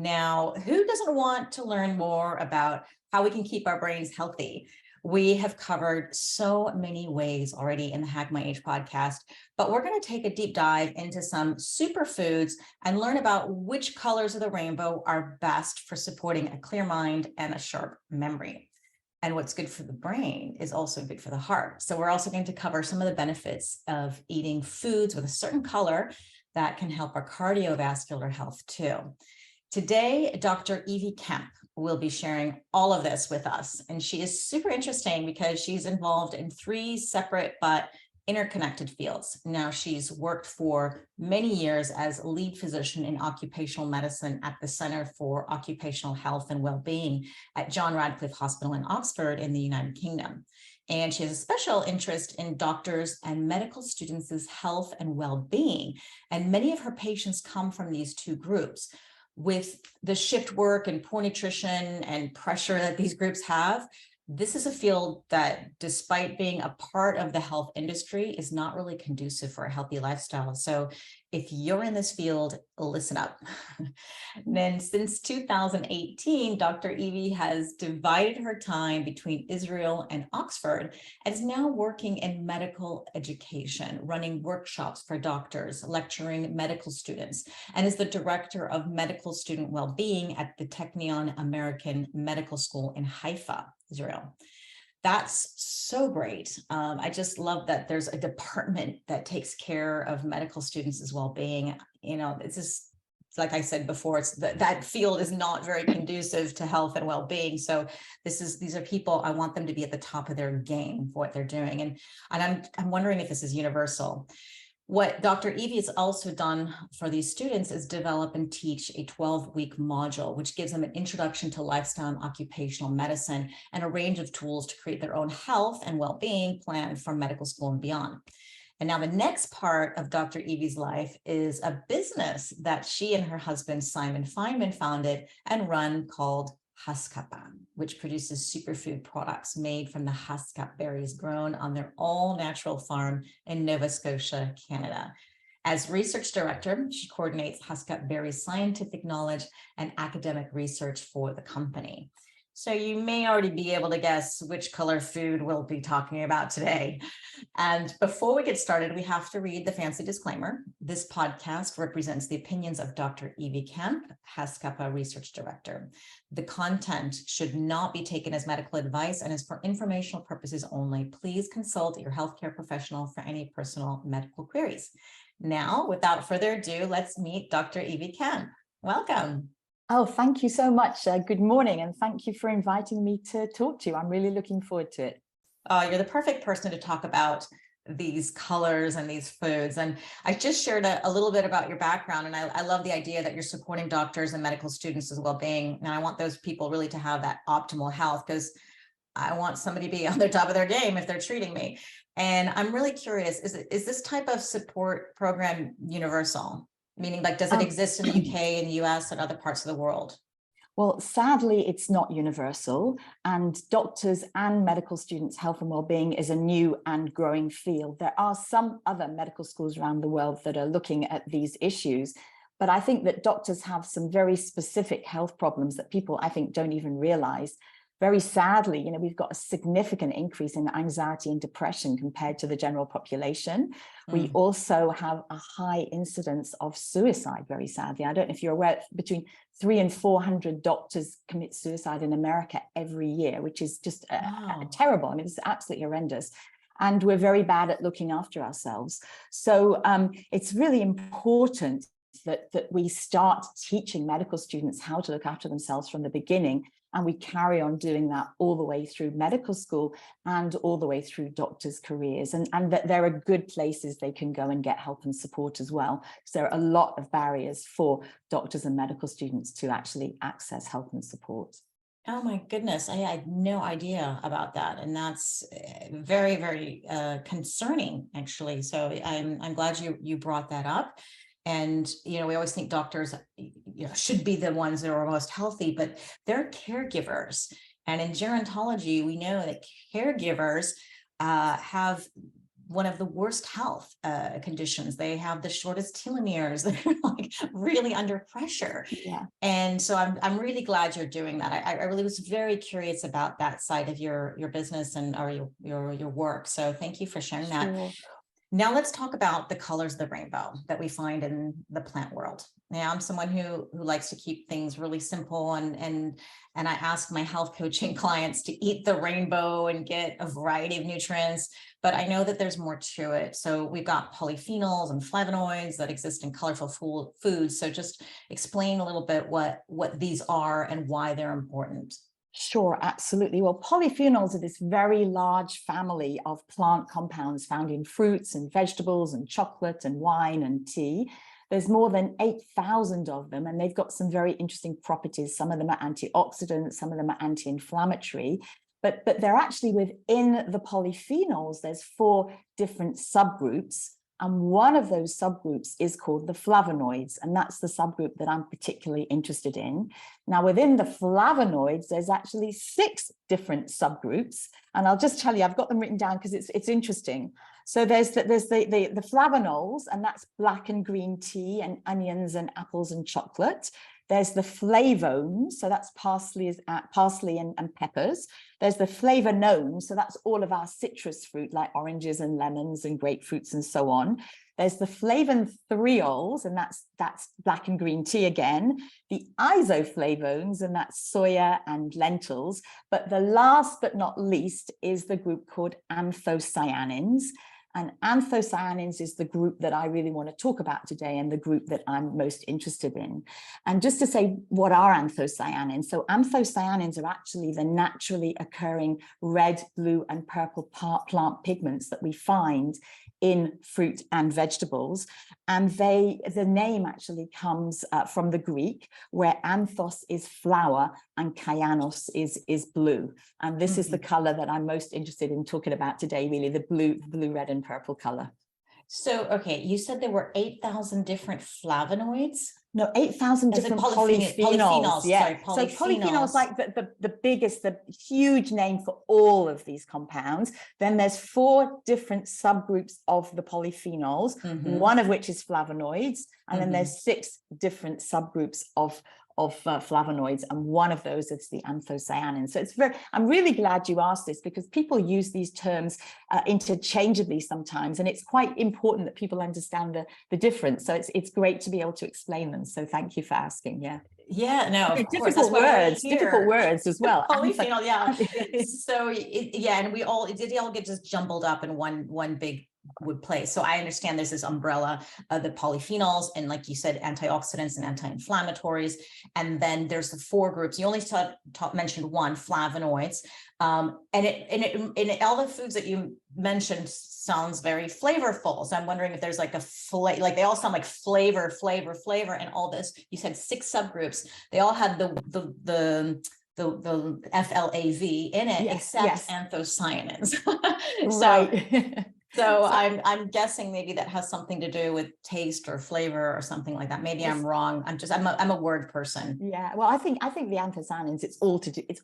Now, who doesn't want to learn more about how we can keep our brains healthy? We have covered so many ways already in the Hack My Age podcast, but we're going to take a deep dive into some superfoods and learn about which colors of the rainbow are best for supporting a clear mind and a sharp memory. And what's good for the brain is also good for the heart. So we're also going to cover some of the benefits of eating foods with a certain color that can help our cardiovascular health too. Today, Dr. Evie Kemp will be sharing all of this with us. And she is super interesting because she's involved in 3 separate but interconnected fields. Now, she's worked for many years as lead physician in occupational medicine at the Center for Occupational Health and Wellbeing at John Radcliffe Hospital in Oxford in the United Kingdom. And she has a special interest in doctors and medical students' health and well-being. And many of her patients come from these 2 groups. With the shift work and poor nutrition and pressure that these groups have, this is a field that, despite being a part of the health industry, is not really conducive for a healthy lifestyle. So if you're in this field, listen up. Then since 2018, Dr. Evie has divided her time between Israel and Oxford and is now working in medical education, running workshops for doctors, lecturing medical students, and is the director of medical student well-being at the Technion American Medical School in Haifa, Israel. That's so great. I just love that there's a department that takes care of medical students' well-being. You know, it's just, like I said before, it's that field is not very conducive to health and well-being. So these are people, I want them to be at the top of their game for what they're doing. And I'm wondering if this is universal. What Dr. Evie has also done for these students is develop and teach a 12-week module, which gives them an introduction to lifestyle and occupational medicine and a range of tools to create their own health and well-being plan for medical school and beyond. And now the next part of Dr. Evie's life is a business that she and her husband, Simon Feynman, founded and run called Haskapa, which produces superfood products made from the haskap berries grown on their all-natural farm in Nova Scotia, Canada. As research director, she coordinates haskap berries scientific knowledge and academic research for the company. So you may already be able to guess which color food we'll be talking about today. And before we get started, we have to read the fancy disclaimer. This podcast represents the opinions of Dr. Evie Kemp, Haskapa Research Director. The content should not be taken as medical advice and is for informational purposes only. Please consult your healthcare professional for any personal medical queries. Now, without further ado, let's meet Dr. Evie Kemp. Welcome. Oh, thank you so much. Good morning, and thank you for inviting me to talk to you. I'm really looking forward to it. You're the perfect person to talk about these colors and these foods. And I just shared a little bit about your background, and I love the idea that you're supporting doctors and medical students as well-being. And I want those people really to have that optimal health, because I want somebody to be on the top of their game if they're treating me. And I'm really curious, is this type of support program universal? Meaning, like, does it exist in the UK and the US and other parts of the world? Well, sadly, it's not universal, and doctors and medical students' health and well-being is a new and growing field. There are some other medical schools around the world that are looking at these issues, but I think that doctors have some very specific health problems that people, I think, don't even realize. Very sadly, we've got a significant increase in anxiety and depression compared to the general population. We also have a high incidence of suicide, very sadly. I don't know if you're aware, between 300 and 400 doctors commit suicide in America every year, which is just terrible. I mean, it's absolutely horrendous. And we're very bad at looking after ourselves. So it's really important that we start teaching medical students how to look after themselves from the beginning. And we carry on doing that all the way through medical school and all the way through doctors' careers. And that there are good places they can go and get help and support as well. So there are a lot of barriers for doctors and medical students to actually access help and support. Oh my goodness, I had no idea about that. And that's very, very concerning, actually. So I'm glad you brought that up. And, we always think doctors, should be the ones that are most healthy, but they're caregivers. And in gerontology, we know that caregivers have one of the worst health conditions. They have the shortest telomeres. They're like really under pressure. Yeah. And so I'm really glad you're doing that. I really was very curious about that side of your business and or your work. So thank you for sharing that. Sure. Now let's talk about the colors of the rainbow that we find in the plant world. Now, I'm someone who likes to keep things really simple, and I ask my health coaching clients to eat the rainbow and get a variety of nutrients, but I know that there's more to it. So we've got polyphenols and flavonoids that exist in colorful foods. So just explain a little bit what these are and why they're important. Sure, absolutely. Well, polyphenols are this very large family of plant compounds found in fruits and vegetables and chocolate and wine and tea. There's more than 8,000 of them, and they've got some very interesting properties. Some of them are antioxidants, some of them are anti-inflammatory, but they're actually within the polyphenols. There's 4 different subgroups. And one of those subgroups is called the flavonoids, and that's the subgroup that I'm particularly interested in. Now, within the flavonoids, there's actually 6 different subgroups, and I'll just tell you, I've got them written down because it's interesting. So there's the flavonols, and that's black and green tea and onions and apples and chocolate. There's the flavones, so that's parsley and peppers. There's the flavonones, so that's all of our citrus fruit like oranges and lemons and grapefruits and so on. There's the flavonthreols, and that's black and green tea again. The isoflavones, and that's soya and lentils. But the last but not least is the group called anthocyanins. And anthocyanins is the group that I really want to talk about today, and the group that I'm most interested in. And just to say, what are anthocyanins? So anthocyanins are actually the naturally occurring red, blue, and purple plant pigments that we find in fruit and vegetables. And the name actually comes from the Greek, where anthos is flower and kyanos is blue. And this is the color that I'm most interested in talking about today, really, the blue, red, and purple color. So, okay, you said there were 8,000 different flavonoids? No, 8,000 different polyphenols. Yeah. Sorry, So polyphenols, like the biggest, the huge name for all of these compounds. Then there's 4 different subgroups of the polyphenols, one of which is flavonoids. And then there's 6 different subgroups of flavonoids, and one of those is the anthocyanins. So I'm really glad you asked this, because people use these terms interchangeably sometimes, and it's quite important that people understand the difference. So it's great to be able to explain them. So thank you for asking. Yeah, no, of course. Difficult words as well. Polyphenol, yeah. So and it all get just jumbled up in one big place. So I understand there's this umbrella of the polyphenols, and like you said, antioxidants and anti-inflammatories. And then there's the 4 groups. You only mentioned one, flavonoids. And all the foods that you mentioned sounds very flavorful. So I'm wondering if there's like like they all sound like flavor, and all this. You said 6 subgroups. They all had the FLAV in it, except anthocyanins. Right. So I'm guessing maybe that has something to do with taste or flavor or something like that. Maybe I'm wrong. I'm a word person. Yeah. Well, I think the anthocyanins, it's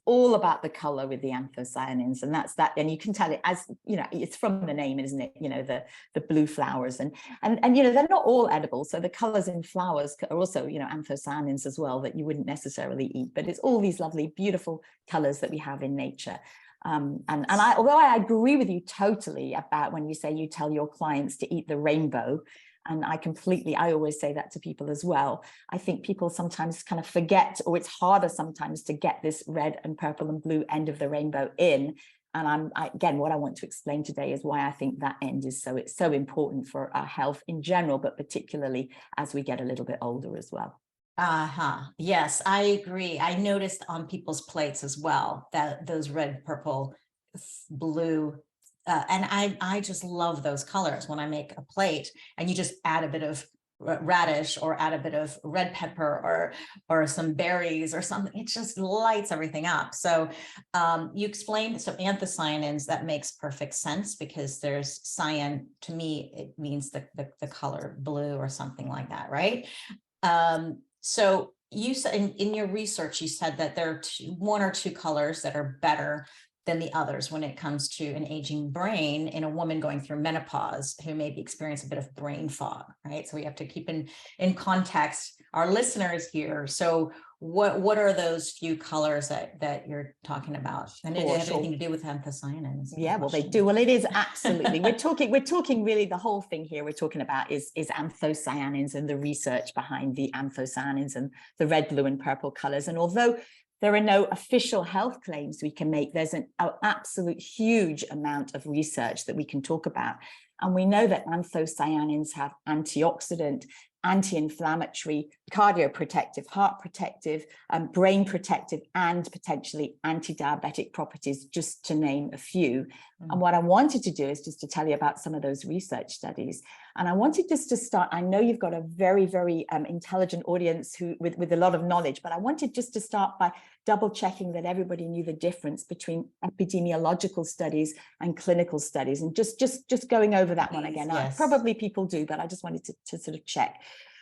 all about the color with the anthocyanins, and that's that. And you can tell it, as you know, it's from the name, isn't it? You know, the blue flowers and you know, they're not all edible. So the colors in flowers are also, you know, anthocyanins as well, that you wouldn't necessarily eat. But it's all these lovely, beautiful colors that we have in nature. Although I agree with you totally about when you say you tell your clients to eat the rainbow, and I always say that to people as well. I think people sometimes kind of forget, or it's harder sometimes to get this red and purple and blue end of the rainbow in. And again, what I want to explain today is why I think that end is so important for our health in general, but particularly as we get a little bit older as well. Yes, I agree. I noticed on people's plates as well that those red, purple, blue, and I just love those colors when I make a plate, and you just add a bit of radish or add a bit of red pepper or some berries or something. It just lights everything up. So you explained, so anthocyanins, that makes perfect sense, because there's cyan, to me it means the color blue or something like that, right? So you said in your research, you said that there are 1 or 2 colors that are better than the others when it comes to an aging brain in a woman going through menopause who maybe experience a bit of brain fog, right? So we have to keep in context our listeners here. So what are those few colors that you're talking about? And did it have anything to do with anthocyanins? Yeah, well, they do. Well, it is absolutely. We're talking really, the whole thing here we're talking about is anthocyanins and the research behind the anthocyanins and the red, blue, and purple colors. And although there are no official health claims we can make, there's an absolute huge amount of research that we can talk about. And we know that anthocyanins have antioxidant, anti-inflammatory, cardioprotective, heart protective, brain protective, and potentially anti-diabetic properties, just to name a few. And what I wanted to do is just to tell you about some of those research studies. And I wanted just to start, I know you've got a very, very intelligent audience with a lot of knowledge, but I wanted just to start by double checking that everybody knew the difference between epidemiological studies and clinical studies. And just going over that one again. Yes. Probably people do, but I just wanted to sort of check.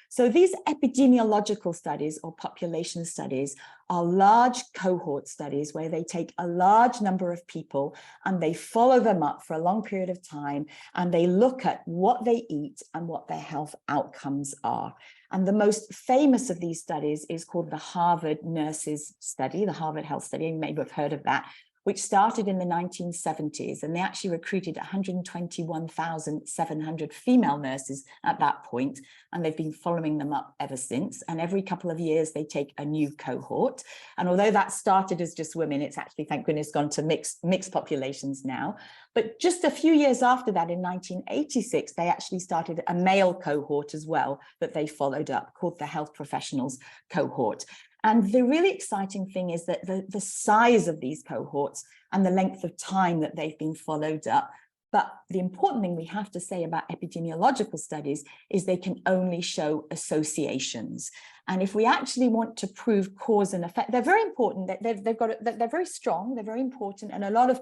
So these epidemiological studies or population studies are large cohort studies where they take a large number of people and they follow them up for a long period of time, and they look at what they eat and what their health outcomes are. And the most famous of these studies is called the Harvard Nurses Study, the Harvard Health Study. You may have heard of that, which started in the 1970s, and they actually recruited 121,700 female nurses at that point, and they've been following them up ever since. And every couple of years, they take a new cohort. And although that started as just women, it's actually, thank goodness, gone to mixed populations now. But just a few years after that, in 1986, they actually started a male cohort as well that they followed up, called the Health Professionals Cohort. And the really exciting thing is that the size of these cohorts and the length of time that they've been followed up. But the important thing we have to say about epidemiological studies is they can only show associations. And if we actually want to prove cause and effect, they're very important. They're very strong. They're very important. And a lot of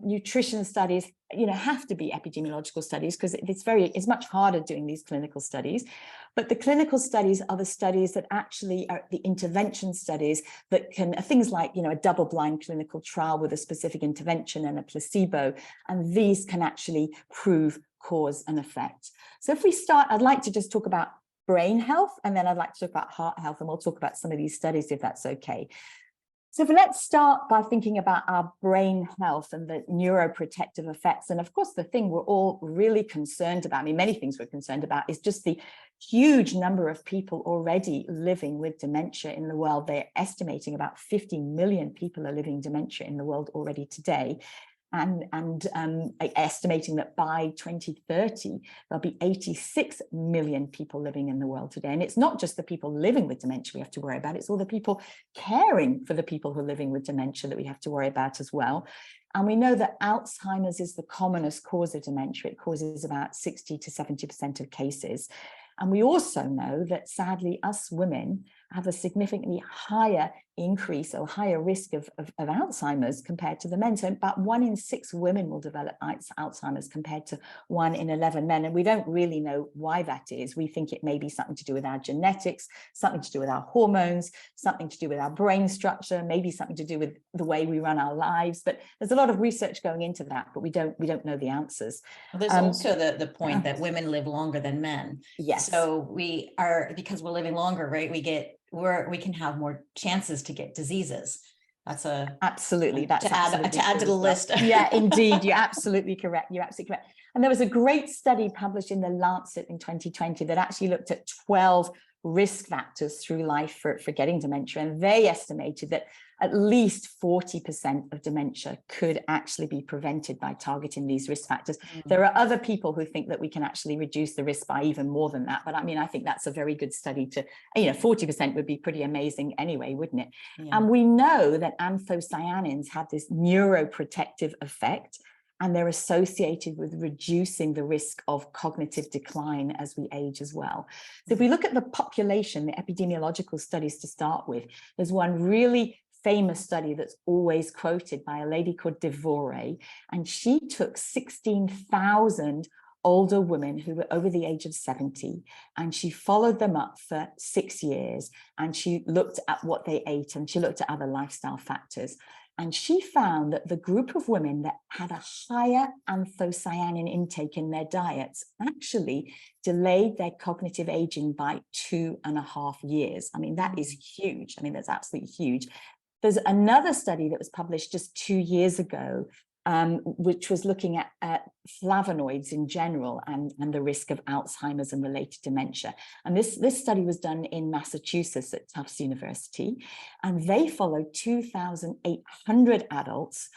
nutrition studies, have to be epidemiological studies because it's much harder doing these clinical studies. But the clinical studies are the studies that actually are the intervention studies that can, things like, a double-blind clinical trial with a specific intervention and a placebo, and these can actually prove cause and effect. So if we start, I'd like to just talk about brain health, and then I'd like to talk about heart health, and we'll talk about some of these studies if that's okay. So let's start by thinking about our brain health and the neuroprotective effects. And of course, the thing we're all really concerned about, many things we're concerned about, is just the huge number of people already living with dementia in the world. They're estimating about 50 million people are living dementia in the world already today. And estimating that by 2030, there'll be 86 million people living in the world today. And it's not just the people living with dementia we have to worry about, it's all the people caring for the people who are living with dementia that we have to worry about as well. And we know that Alzheimer's is the commonest cause of dementia. It causes about 60 to 70% of cases. And we also know that, sadly, us women have a significantly higher increase or higher risk of Alzheimer's compared to the men. So about 1 in 6 women will develop Alzheimer's compared to 1 in 11 men. And we don't really know why that is. We think it may be something to do with our genetics, something to do with our hormones, something to do with our brain structure, maybe something to do with the way we run our lives. But there's a lot of research going into that, but we don't know the answers. Well, there's also the point that women live longer than men. Yes. So we are, because we're living longer, right? We can have more chances to get diseases. That's absolutely to add to the list. Yeah, indeed, you're absolutely correct. You're absolutely correct. And there was a great study published in the Lancet in 2020 that actually looked at 12 risk factors through life for getting dementia, and they estimated that at least 40% of dementia could actually be prevented by targeting these risk factors. There are other people who think that we can actually reduce the risk by even more than that, but I think that's a very good study to, 40% would be pretty amazing anyway, wouldn't it? Yeah. And we know that anthocyanins have this neuroprotective effect, and they're associated with reducing the risk of cognitive decline as we age as well. So if we look at the population, the epidemiological studies to start with, there's one really famous study that's always quoted by a lady called Devore, and she took 16,000 older women who were over the age of 70, and she followed them up for 6 years, and she looked at what they ate, and she looked at other lifestyle factors. And she found that the group of women that had a higher anthocyanin intake in their diets actually delayed their cognitive aging by 2.5 years. I mean, that is huge. I mean, that's absolutely huge. There's another study that was published just 2 years ago, which was looking at flavonoids in general and the risk of Alzheimer's and related dementia. And this study was done in Massachusetts at Tufts University, and they followed 2,800 adults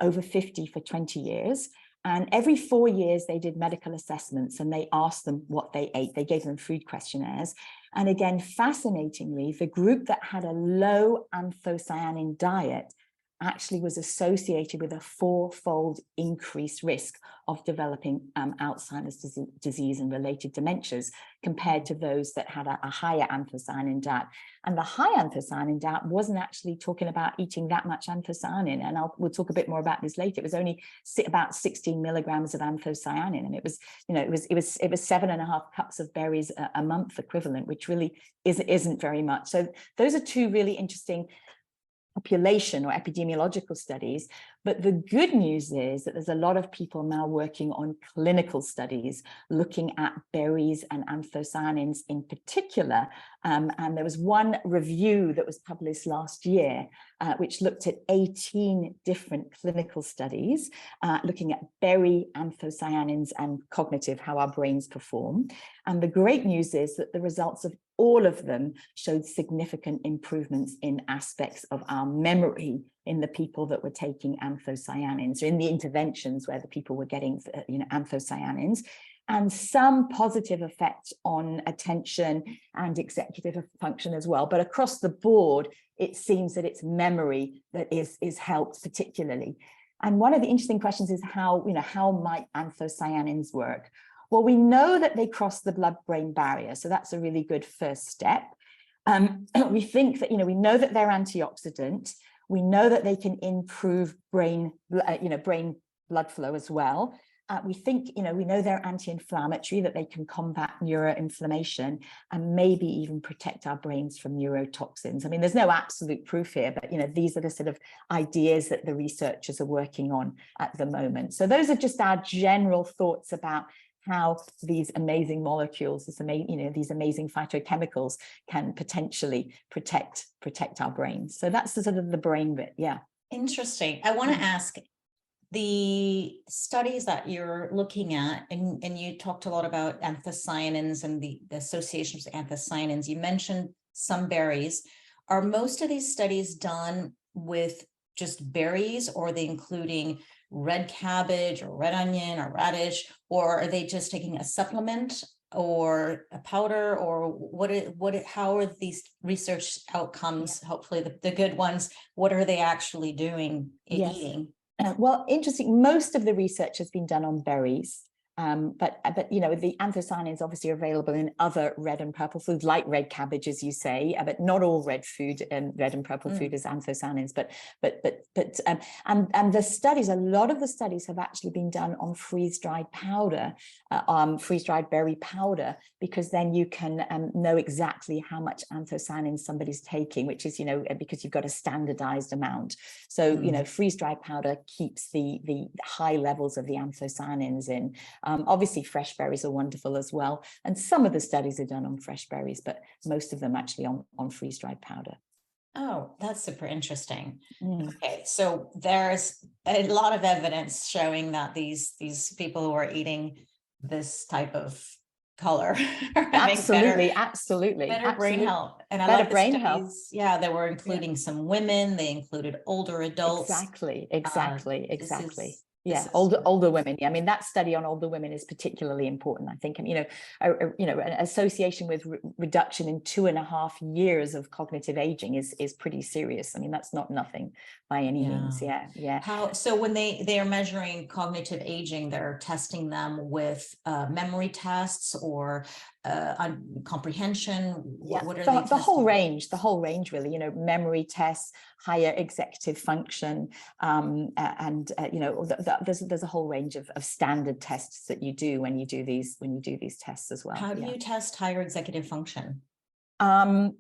over 50 for 20 years. And every 4 years, they did medical assessments and they asked them what they ate. They gave them food questionnaires. And again, fascinatingly, the group that had a low anthocyanin diet actually was associated with a 4-fold increased risk of developing Alzheimer's disease and related dementias compared to those that had a higher anthocyanin diet. And the high anthocyanin diet wasn't actually talking about eating that much anthocyanin. And we'll talk a bit more about this later. It was only about 16 milligrams of anthocyanin. And it was 7.5 cups of berries a month equivalent, which really isn't very much. So those are two really interesting population or epidemiological studies. But the good news is that there's a lot of people now working on clinical studies looking at berries and anthocyanins in particular. And there was one review that was published last year, which looked at 18 different clinical studies looking at berry anthocyanins and cognitive, how our brains perform. And the great news is that the results of all of them showed significant improvements in aspects of our memory in the people that were taking anthocyanins, or in the interventions where the people were getting anthocyanins, and some positive effects on attention and executive function as well. But across the board, it seems that it's memory that is helped particularly. And one of the interesting questions is how might anthocyanins work? Well, we know that they cross the blood-brain barrier, so that's a really good first step. We think that, we know that they're antioxidant. We know that they can improve brain blood flow as well. We think, we know they're anti-inflammatory, that they can combat neuroinflammation and maybe even protect our brains from neurotoxins. I mean, there's no absolute proof here, but, these are the sort of ideas that the researchers are working on at the moment. So those are just our general thoughts about how these amazing molecules, these amazing phytochemicals can potentially protect our brains. So that's the sort of the brain bit. Yeah. Interesting. I want to ask, the studies that you're looking at, and you talked a lot about anthocyanins and the associations with anthocyanins. You mentioned some berries. Are most of these studies done with just berries, or are they including red cabbage or red onion or radish, or are they just taking a supplement or a powder, or how are these research outcomes, hopefully the good ones, what are they actually doing eating? Well, interesting. Most of the research has been done on berries. But the anthocyanins obviously are available in other red and purple foods, like red cabbage, as you say, but not all red food and red and purple food is anthocyanins. And the studies, a lot of the studies have actually been done on freeze-dried powder, freeze-dried berry powder, because then you can know exactly how much anthocyanins somebody's taking, which is, because you've got a standardized amount. So, freeze-dried powder keeps the high levels of the anthocyanins in. Obviously, fresh berries are wonderful as well. And some of the studies are done on fresh berries, but most of them actually on freeze-dried powder. Oh, that's super interesting. Okay, so there's a lot of evidence showing that these people who are eating this type of color are having better brain health. And I love brain health. Yeah, they were including some women, they included older adults. Exactly. Yeah, older women. Yeah, I mean, that study on older women is particularly important, I think. And, an association with reduction in 2.5 years of cognitive aging is pretty serious. I mean, that's not nothing by any means. Yeah. So when they are measuring cognitive aging, they're testing them with memory tests or on comprehension. What are they? The whole range, really. Memory tests, higher executive function, there's a whole range of standard tests that you do when you do these tests as well. How do you test higher executive function? How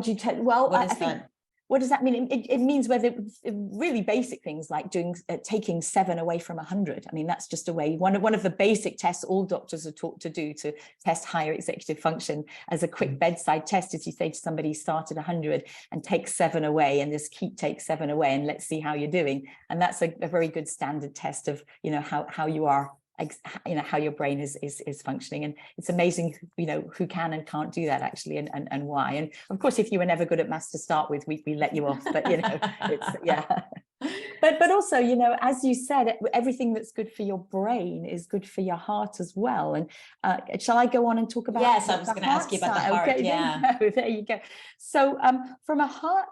do you test? Well, what is that? What does that mean? It means whether really basic things like taking 7 away from 100. I mean, that's just a way, one of the basic tests all doctors are taught to do to test higher executive function as a quick bedside test is you say to somebody, start at 100 and take 7 away and just take 7 away and let's see how you're doing. And that's a very good standard test of, you know, how you are, you know, how your brain is functioning. And it's amazing, you know, who can and can't do that actually, and why. And of course, if you were never good at maths to start with, we let you off, but you know, it's, yeah. But also, you know, as you said, everything that's good for your brain is good for your heart as well. And shall I go on and talk about? Yes, I was going to ask you about the heart. Okay, Yeah. there you go. So from a heart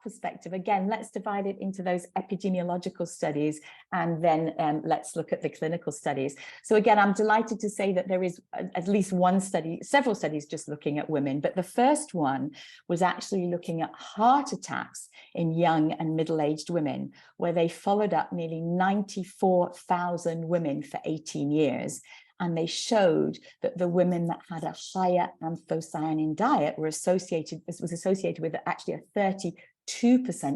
perspective, again, let's divide it into those epidemiological studies, and then let's look at the clinical studies. So again, I'm delighted to say that there is at least one study, several studies just looking at women, but the first one was actually looking at heart attacks in young and middle-aged women, where they followed up nearly 94,000 women for 18 years. And they showed that the women that had a higher anthocyanin diet was associated with actually a 32%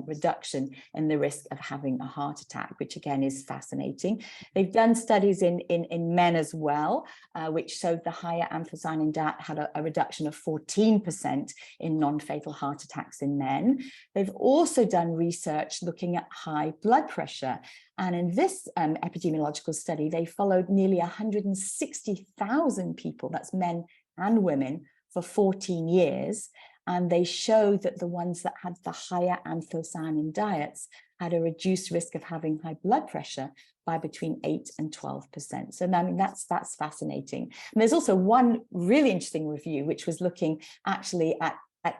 reduction in the risk of having a heart attack, which again is fascinating. They've done studies in men as well, which showed the higher anthocyanin diet had a reduction of 14% in non-fatal heart attacks in men. They've also done research looking at high blood pressure. And in this epidemiological study, they followed nearly 160,000 people, that's men and women, for 14 years. And they showed that the ones that had the higher anthocyanin diets had a reduced risk of having high blood pressure by between 8 and 12%. So I mean, that's fascinating. And there's also one really interesting review, which was looking actually at a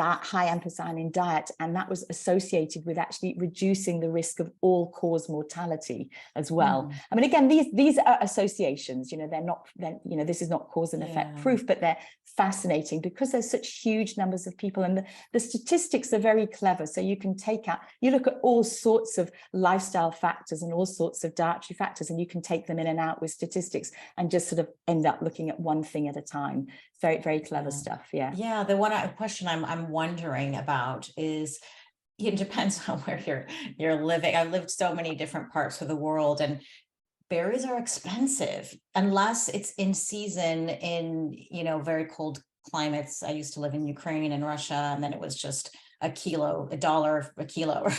high anthocyanin diet, and that was associated with actually reducing the risk of all-cause mortality as well. I mean, again, these are associations, you know, you know, this is not cause and effect proof, but they're fascinating because there's such huge numbers of people, and the statistics are very clever. So you can you look at all sorts of lifestyle factors and all sorts of dietary factors, and you can take them in and out with statistics and just sort of end up looking at one thing at a time. Very, very clever stuff. Yeah. Yeah. The question I'm wondering about is, it depends on where you're living. I've lived so many different parts of the world, and berries are expensive unless it's in season in, you know, very cold climates. I used to live in Ukraine and Russia, and then it was just $1 a kilo,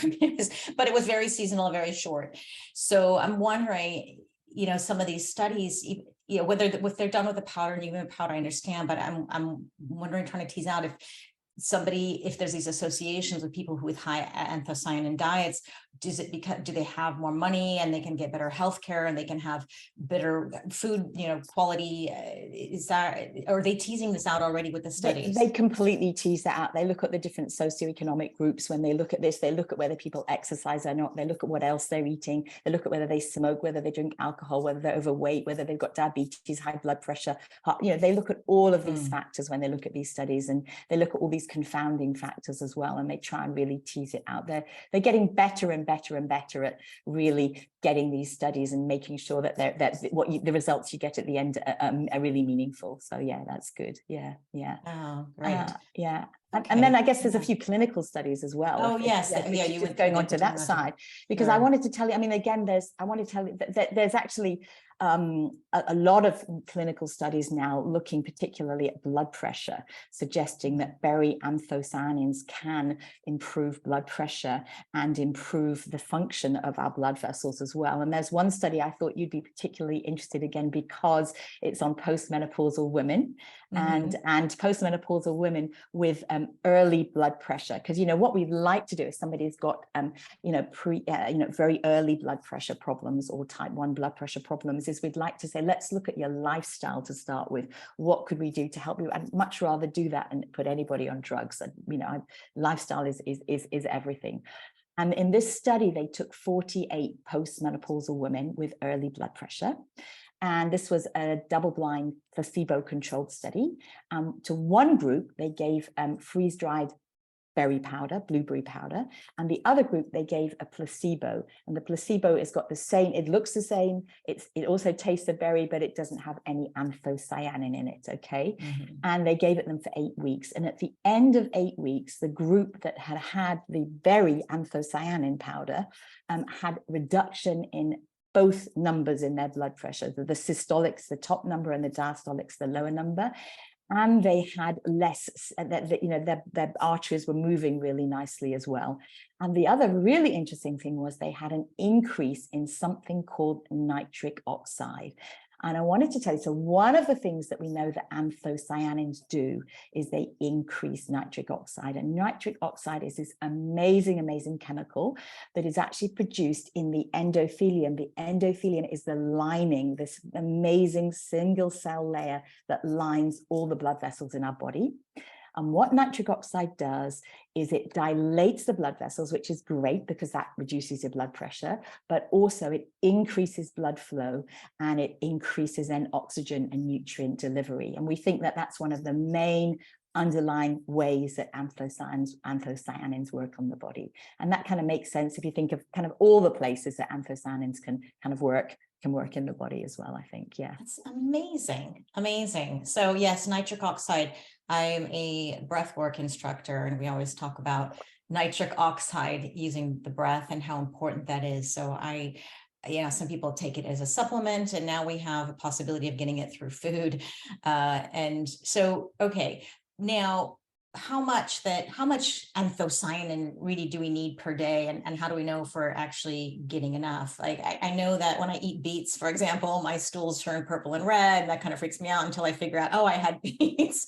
but it was very seasonal, very short. So I'm wondering, you know, some of these studies, you know, whether if they're done with a powder, and even a powder, I understand, but I'm wondering, trying to tease out if there's these associations with people with high anthocyanin diets, do they have more money and they can get better healthcare and they can have better food, you know, quality? Or are they teasing this out already with the studies? They completely tease that out. They look at the different socioeconomic groups. When they look at this, they look at whether people exercise or not. They look at what else they're eating. They look at whether they smoke, whether they drink alcohol, whether they're overweight, whether they've got diabetes, high blood pressure. You know, they look at all of these factors when they look at these studies, and they look at all these confounding factors as well, and they try and really tease it out. They're getting better and better and better at really getting these studies and making sure that the results you get at the end are really meaningful. So yeah, that's good. Yeah. Oh, great. Yeah. Okay. And then I guess there's a few clinical studies as well. Oh, yes. You were going on to that side, because I wanted to tell you, I mean, again, there's actually a lot of clinical studies now looking particularly at blood pressure, suggesting that berry anthocyanins can improve blood pressure and improve the function of our blood vessels as well. And there's one study I thought you'd be particularly interested again, because it's on postmenopausal women and postmenopausal women with early blood pressure. Because, you know, what we'd like to do if somebody's got, very early blood pressure problems or type 1 blood pressure problems, is we'd like to say, let's look at your lifestyle to start with. What could we do to help you? I'd much rather do that and put anybody on drugs. And, you know, lifestyle is everything. And in this study, they took 48 postmenopausal women with early blood pressure. And this was a double-blind placebo-controlled study. To one group, they gave freeze-dried berry powder, blueberry powder, and the other group they gave a placebo, and the placebo has got the same, it looks the same, it also tastes of berry, but it doesn't have any anthocyanin in it, okay? And they gave it them for 8 weeks, and at the end of 8 weeks, the group that had had the berry anthocyanin powder had reduction in both numbers in their blood pressure, the systolics, the top number, and the diastolics, the lower number. And they had less, their arteries were moving really nicely as well. And the other really interesting thing was they had an increase in something called nitric oxide. And I wanted to tell you, so one of the things that we know that anthocyanins do is they increase nitric oxide. And nitric oxide is this amazing, amazing chemical that is actually produced in the endothelium. The endothelium is the lining, this amazing single cell layer that lines all the blood vessels in our body. And what nitric oxide does is it dilates the blood vessels, which is great because that reduces your blood pressure, but also it increases blood flow and it increases then oxygen and nutrient delivery. And we think that that's one of the main underlying ways that anthocyanins work on the body. And that kind of makes sense if you think of kind of all the places that anthocyanins can work in the body as well, I think. Yeah. That's amazing. Amazing. So yes, nitric oxide. I'm a breathwork instructor, and we always talk about nitric oxide using the breath and how important that is. So some people take it as a supplement, and now we have a possibility of getting it through food. And so, okay, now how much anthocyanin really do we need per day, and how do we know if we're actually getting enough? Like I know that when I eat beets, for example, my stools turn purple and red, and that kind of freaks me out until I figure out, oh, I had beets.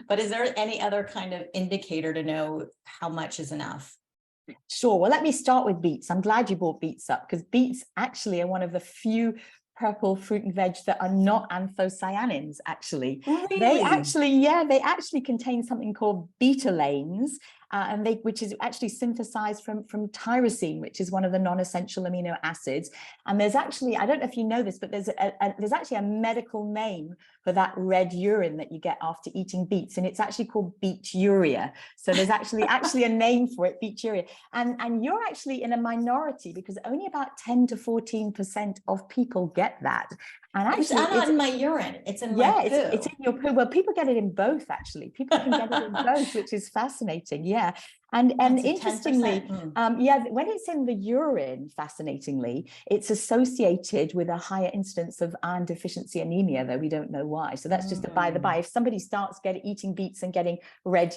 But is there any other kind of indicator to know how much is enough? Sure. Well, let me start with beets. I'm glad you brought beets up, because beets actually are one of the few purple fruit and veg that are not anthocyanins, actually. Really? They actually contain something called betalains, which is actually synthesized from tyrosine, which is one of the non-essential amino acids. And there's actually, I don't know if you know this, but there's actually a medical name for that red urine that you get after eating beets, and it's actually called beeturia. So there's actually a name for it, beeturia. And you're actually in a minority, because only about 10 to 14% of people get that. And actually, it's not in my urine. It's in my poo. It's in your poo. Well, people get it in both, actually. People can get it in both, which is fascinating. Yeah. And interestingly, when it's in the urine, fascinatingly, it's associated with a higher incidence of iron deficiency anemia, though we don't know why. So that's just a by the by. If somebody starts eating beets and getting red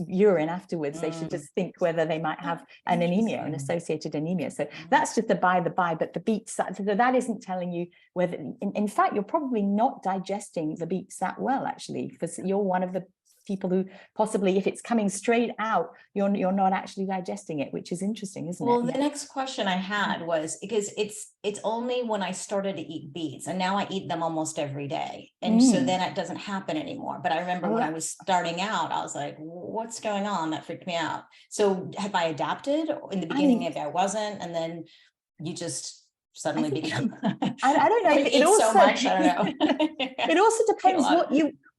urine afterwards, they should just think whether they might have an anemia, an associated anemia. So that's just a by the by. But the beets, that isn't telling you whether, in fact, you're probably not digesting the beets that well, actually, because you're one of the people who possibly, if it's coming straight out, you're not actually digesting it, which is interesting, isn't it? Well, the next question I had was, because it's only when I started to eat beets, and now I eat them almost every day. And so then it doesn't happen anymore. But I remember when I was starting out, I was like, what's going on? That freaked me out. So have I adapted? In the beginning, maybe I wasn't. And then you just suddenly become, I don't know. It also, so much, I don't know. It also depends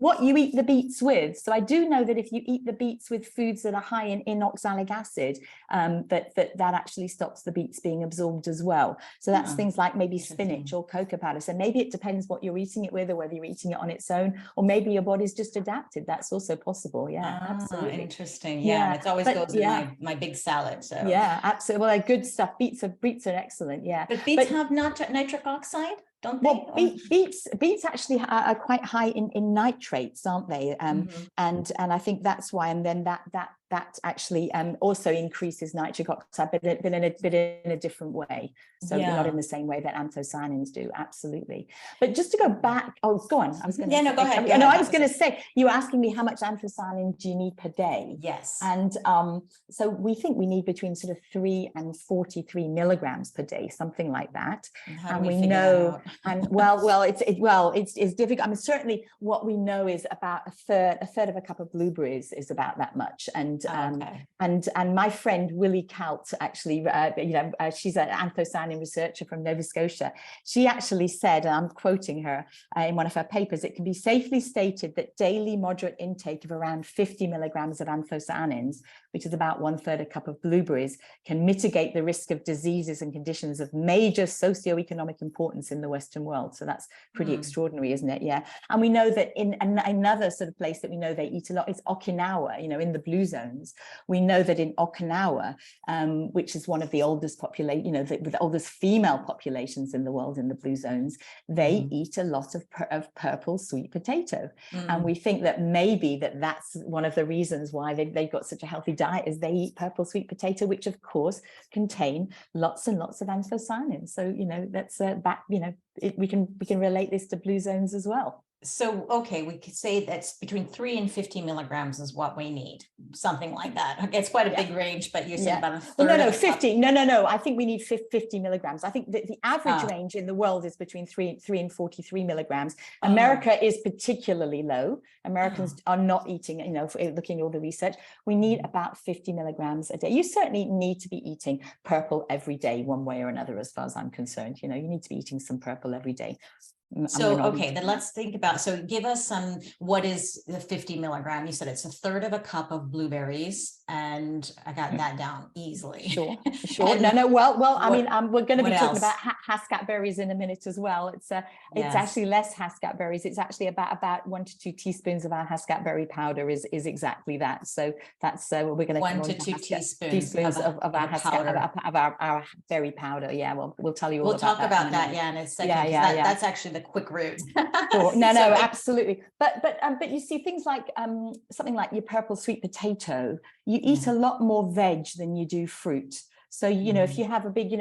what you eat the beets with. So I do know that if you eat the beets with foods that are high in oxalic acid, that actually stops the beets being absorbed as well. So that's things like maybe spinach or cocoa powder. So maybe it depends what you're eating it with, or whether you're eating it on its own, or maybe your body's just adapted. That's also possible. Yeah, absolutely. Interesting. Yeah, it always goes in my big salad. So yeah, absolutely. Well, they're good stuff. Beets are excellent. Yeah, but beets have nitric oxide, don't they? Well, beets actually are quite high in nitrates, aren't they? And I think that's why. And then that actually also increases nitric oxide, but in a different way. So not in the same way that anthocyanins do. Absolutely. But just to go back, go on. I was going to go ahead. I was going to say, you were asking me how much anthocyanin do you need per day? Yes. And so we think we need between sort of 3 and 43 milligrams per day, something like that. And we know, and it's difficult. I mean, certainly what we know is about a third of a cup of blueberries is about that much. And my friend Willie Kalt, actually, she's an anthocyanin researcher from Nova Scotia. She actually said, and I'm quoting her in one of her papers, it can be safely stated that daily moderate intake of around 50 milligrams of anthocyanins which is about 1/3 a cup of blueberries, can mitigate the risk of diseases and conditions of major socioeconomic importance in the Western world. So that's pretty extraordinary, isn't it? Yeah. And we know that in another sort of place that we know they eat a lot is Okinawa, in the blue zones. We know that in Okinawa, which is one of the oldest the oldest female populations in the world in the blue zones, they eat a lot of purple sweet potato. And we think that maybe that's one of the reasons why they've got such a healthy diet, is they eat purple sweet potato, which of course contain lots and lots of anthocyanins. So, that's we can relate this to blue zones as well. So, okay, we could say that's between 3 and 50 milligrams is what we need, something like that. It's quite a big range, but you're saying about a third. No, 50. No. I think we need 50 milligrams. I think that the average range in the world is between 3 and 43 milligrams. America is particularly low. Americans are not eating, looking at all the research, we need about 50 milligrams a day. You certainly need to be eating purple every day, one way or another, as far as I'm concerned. You need to be eating some purple every day. So, okay, then let's think about, so give us what is the 50 milligram? You said it's a third of a cup of blueberries, and I got that down easily. Sure. No. Well, I mean, we're going to be talking about Hascat berries in a minute as well. It's actually less Hascat berries. It's actually about 1 to 2 teaspoons of our Hascat berry powder is exactly that. So that's we're going to 1 to 2 teaspoons of our Hascat, of our berry powder. Yeah, well, we'll tell you all about that. We'll talk about that, in a second. That's actually the quick route. Sure. No, absolutely. But you see, things like something like your purple sweet potato, you eat a lot more veg than you do fruit. So, if you have a big,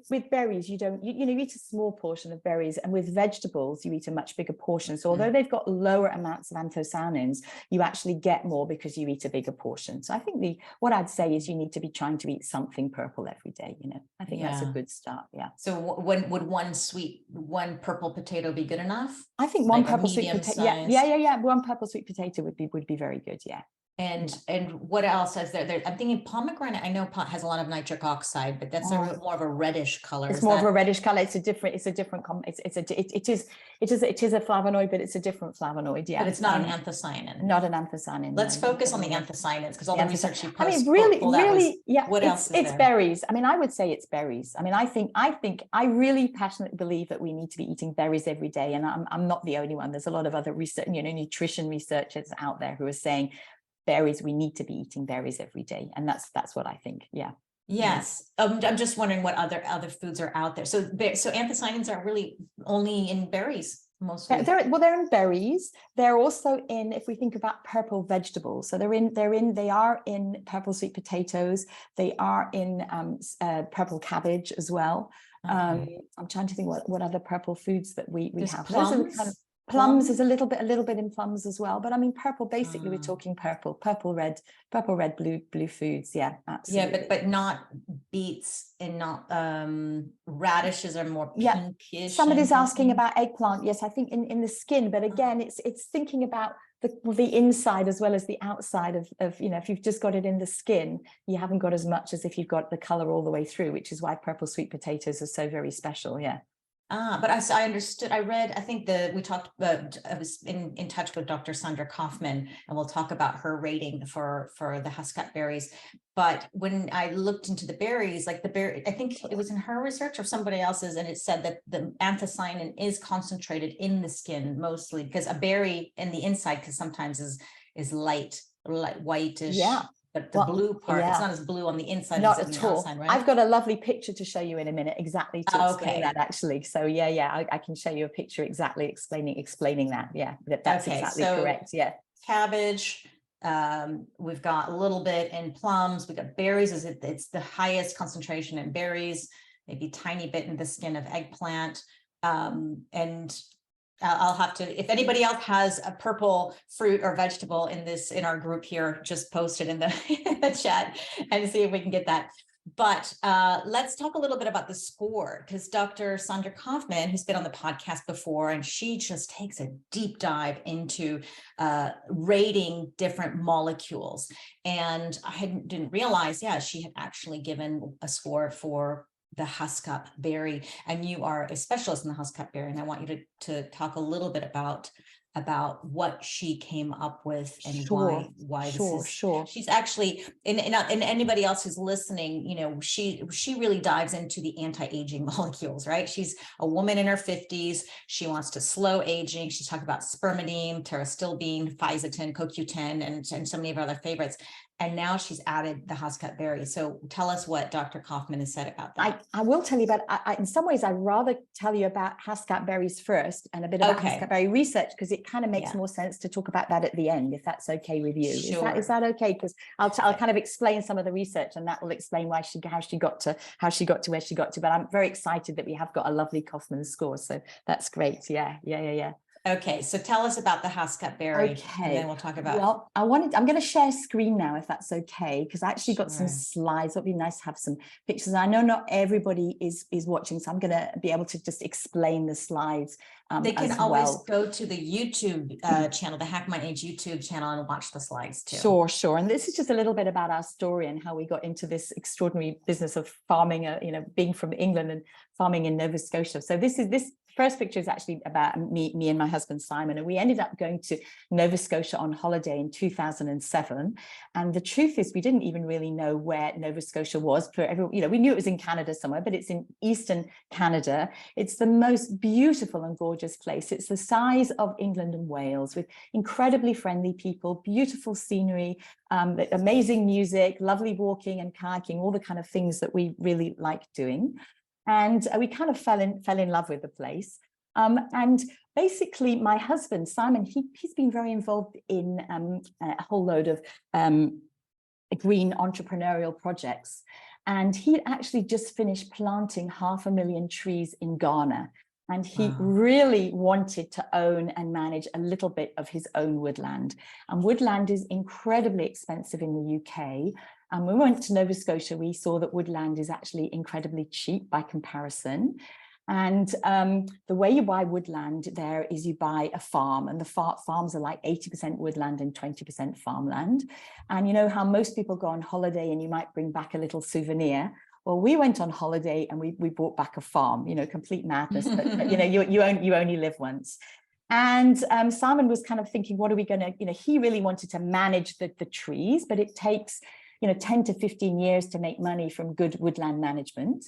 with berries, you eat a small portion of berries, and with vegetables, you eat a much bigger portion. So although they've got lower amounts of anthocyanins, you actually get more because you eat a bigger portion. So I think what I'd say is you need to be trying to eat something purple every day. I think that's a good start. Yeah. So would one purple potato be good enough? I think one purple sweet potato. Yeah. One purple sweet potato would be very good. Yeah. And what else is there? I'm thinking pomegranate. I know has a lot of nitric oxide, but that's more of a reddish color. It's more of a reddish color. It is a flavonoid, but it's a different flavonoid. Yeah, but it's not an anthocyanin. Not an anthocyanin. Let's focus on the anthocyanins, because all the research you post. I mean, really, yeah. What else is it's there? Berries. I mean, I would say it's berries. I mean, I really passionately believe that we need to be eating berries every day, and I'm not the only one. There's a lot of other research, nutrition researchers out there who are saying berries, we need to be eating berries every day, and that's what I think. Yes. I'm just wondering what other foods are out there. So anthocyanins are really only in berries mostly. They're in berries. They're also in, if we think about purple vegetables, so they are in purple sweet potatoes. They are in purple cabbage as well. Okay. I'm trying to think what other purple foods that we have. Plums. Plums is a little bit in plums as well, but I mean purple. Basically, we're talking purple, red, blue foods. Yeah, absolutely. Yeah, but not beets and not radishes are more pinkish. Somebody's asking about eggplant. Yes, I think in the skin, but again, it's thinking about the inside as well as the outside of if you've just got it in the skin, you haven't got as much as if you've got the color all the way through, which is why purple sweet potatoes are so very special. Yeah. But I understood, I read, I think we talked about, I was in touch with Dr. Sandra Kaufman, and we'll talk about her rating for the Hascat berries. But when I looked into the berries, like the berry, I think it was in her research or somebody else's, and it said that the anthocyanin is concentrated in the skin mostly, because a berry in the inside, because sometimes is light whitish. Yeah. But the blue part, it's not as blue on the inside as on the outside, right? I've got a lovely picture to show you in a minute, exactly to explain that, actually. So I can show you a picture exactly explaining that. Yeah, that's exactly correct. Yeah. Cabbage. We've got a little bit in plums. We've got berries. It's the highest concentration in berries, maybe a tiny bit in the skin of eggplant. And I'll have to, if anybody else has a purple fruit or vegetable in our group here, just post it in the chat and see if we can get that. But let's talk a little bit about the score, because Dr. Sandra Kaufman, who's been on the podcast before, and she just takes a deep dive into rating different molecules. And I didn't realize, she had actually given a score for the Hascat berry, and you are a specialist in the Hascat berry, and I want you to talk a little bit about about what she came up with and Sure, why sure, this is. sure. She's actually, and anybody else who's listening, you know, she really dives into the anti-aging molecules, right? She's a woman in her 50s. She wants to slow aging. She's talking about spermidine, pterostilbene, fisetin, CoQ10, and so many of our other favorites. And now she's added the Hascat berry. So tell us what Dr. Kaufman has said about that. I will tell you about, in some ways, I'd rather tell you about Hascat berries first and a bit about Hascat berry research, because it kind of makes more sense to talk about that at the end, if that's okay with you. Sure. Is that okay? Because I'll kind of explain some of the research, and that will explain how she got to where she got to. But I'm very excited that we have got a lovely Kaufman score. So that's great. Yeah. Okay, so tell us about the Hascat berry, okay, and then we'll talk about. Well, I'm going to share screen now, if that's okay, because I actually got some slides. It'll be nice to have some pictures. I know not everybody is watching, so I'm going to be able to just explain the slides. They can always go to the YouTube channel, the Hack My Age YouTube channel, and watch the slides too. Sure. And this is just a little bit about our story and how we got into this extraordinary business of farming, being from England and farming in Nova Scotia. So this first picture is actually about me and my husband Simon, and we ended up going to Nova Scotia on holiday in 2007. And the truth is, we didn't even really know where Nova Scotia was. We knew it was in Canada somewhere, but it's in eastern Canada. It's the most beautiful and gorgeous place. It's the size of England and Wales, with incredibly friendly people, beautiful scenery, amazing music, lovely walking and kayaking, all the kind of things that we really like doing. And we kind of fell in love with the place. And basically, my husband, Simon, he's been very involved in a whole load of green entrepreneurial projects. And he actually just finished planting 500,000 trees in Ghana. And he really wanted to own and manage a little bit of his own woodland. And woodland is incredibly expensive in the UK. And when we went to Nova Scotia, we saw that woodland is actually incredibly cheap by comparison. And the way you buy woodland there is you buy a farm, and the farms are like 80% woodland and 20% farmland. And you know how most people go on holiday and you might bring back a little souvenir. Well, we went on holiday and we brought back a farm, complete madness, but you only live once. And Simon was kind of thinking, what are we going to, he really wanted to manage the trees, but it takes 10 to 15 years to make money from good woodland management.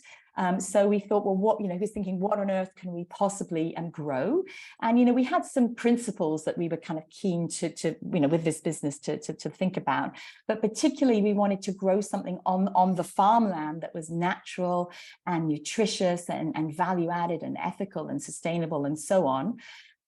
So we thought, well, he was thinking, what on earth can we possibly grow? And, we had some principles that we were kind of keen to with this business to think about. But particularly, we wanted to grow something on the farmland that was natural and nutritious and value added and ethical and sustainable and so on.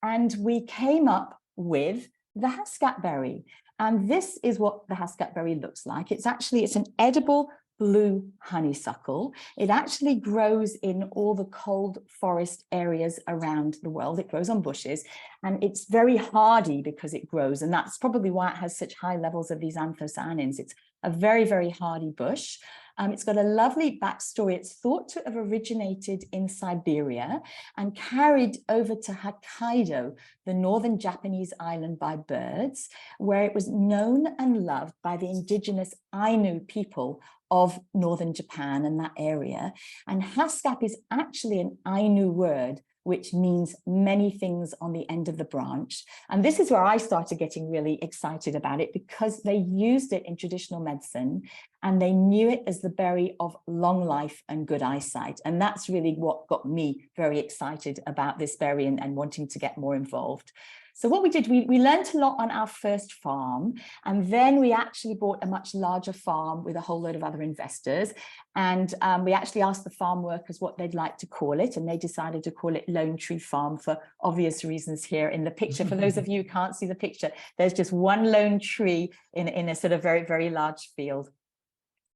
And we came up with the Hascat berry. And this is what the Hascat berry looks like. It's an edible blue honeysuckle. It actually grows in all the cold forest areas around the world. It grows on bushes, and it's very hardy because it grows. And that's probably why it has such high levels of these anthocyanins. It's a very, very hardy bush. It's got a lovely backstory. It's thought to have originated in Siberia and carried over to Hokkaido, the northern Japanese island, by birds, where it was known and loved by the indigenous Ainu people of northern Japan and that area. And Hascat is actually an Ainu word, which means many things on the end of the branch. And this is where I started getting really excited about it, because they used it in traditional medicine and they knew it as the berry of long life and good eyesight. And that's really what got me very excited about this berry and wanting to get more involved. So what we did, we learned a lot on our first farm, and then we actually bought a much larger farm with a whole load of other investors. And we actually asked the farm workers what they'd like to call it, and they decided to call it Lone Tree Farm for obvious reasons here in the picture. For those of you who can't see the picture, there's just one lone tree in a sort of very, very large field.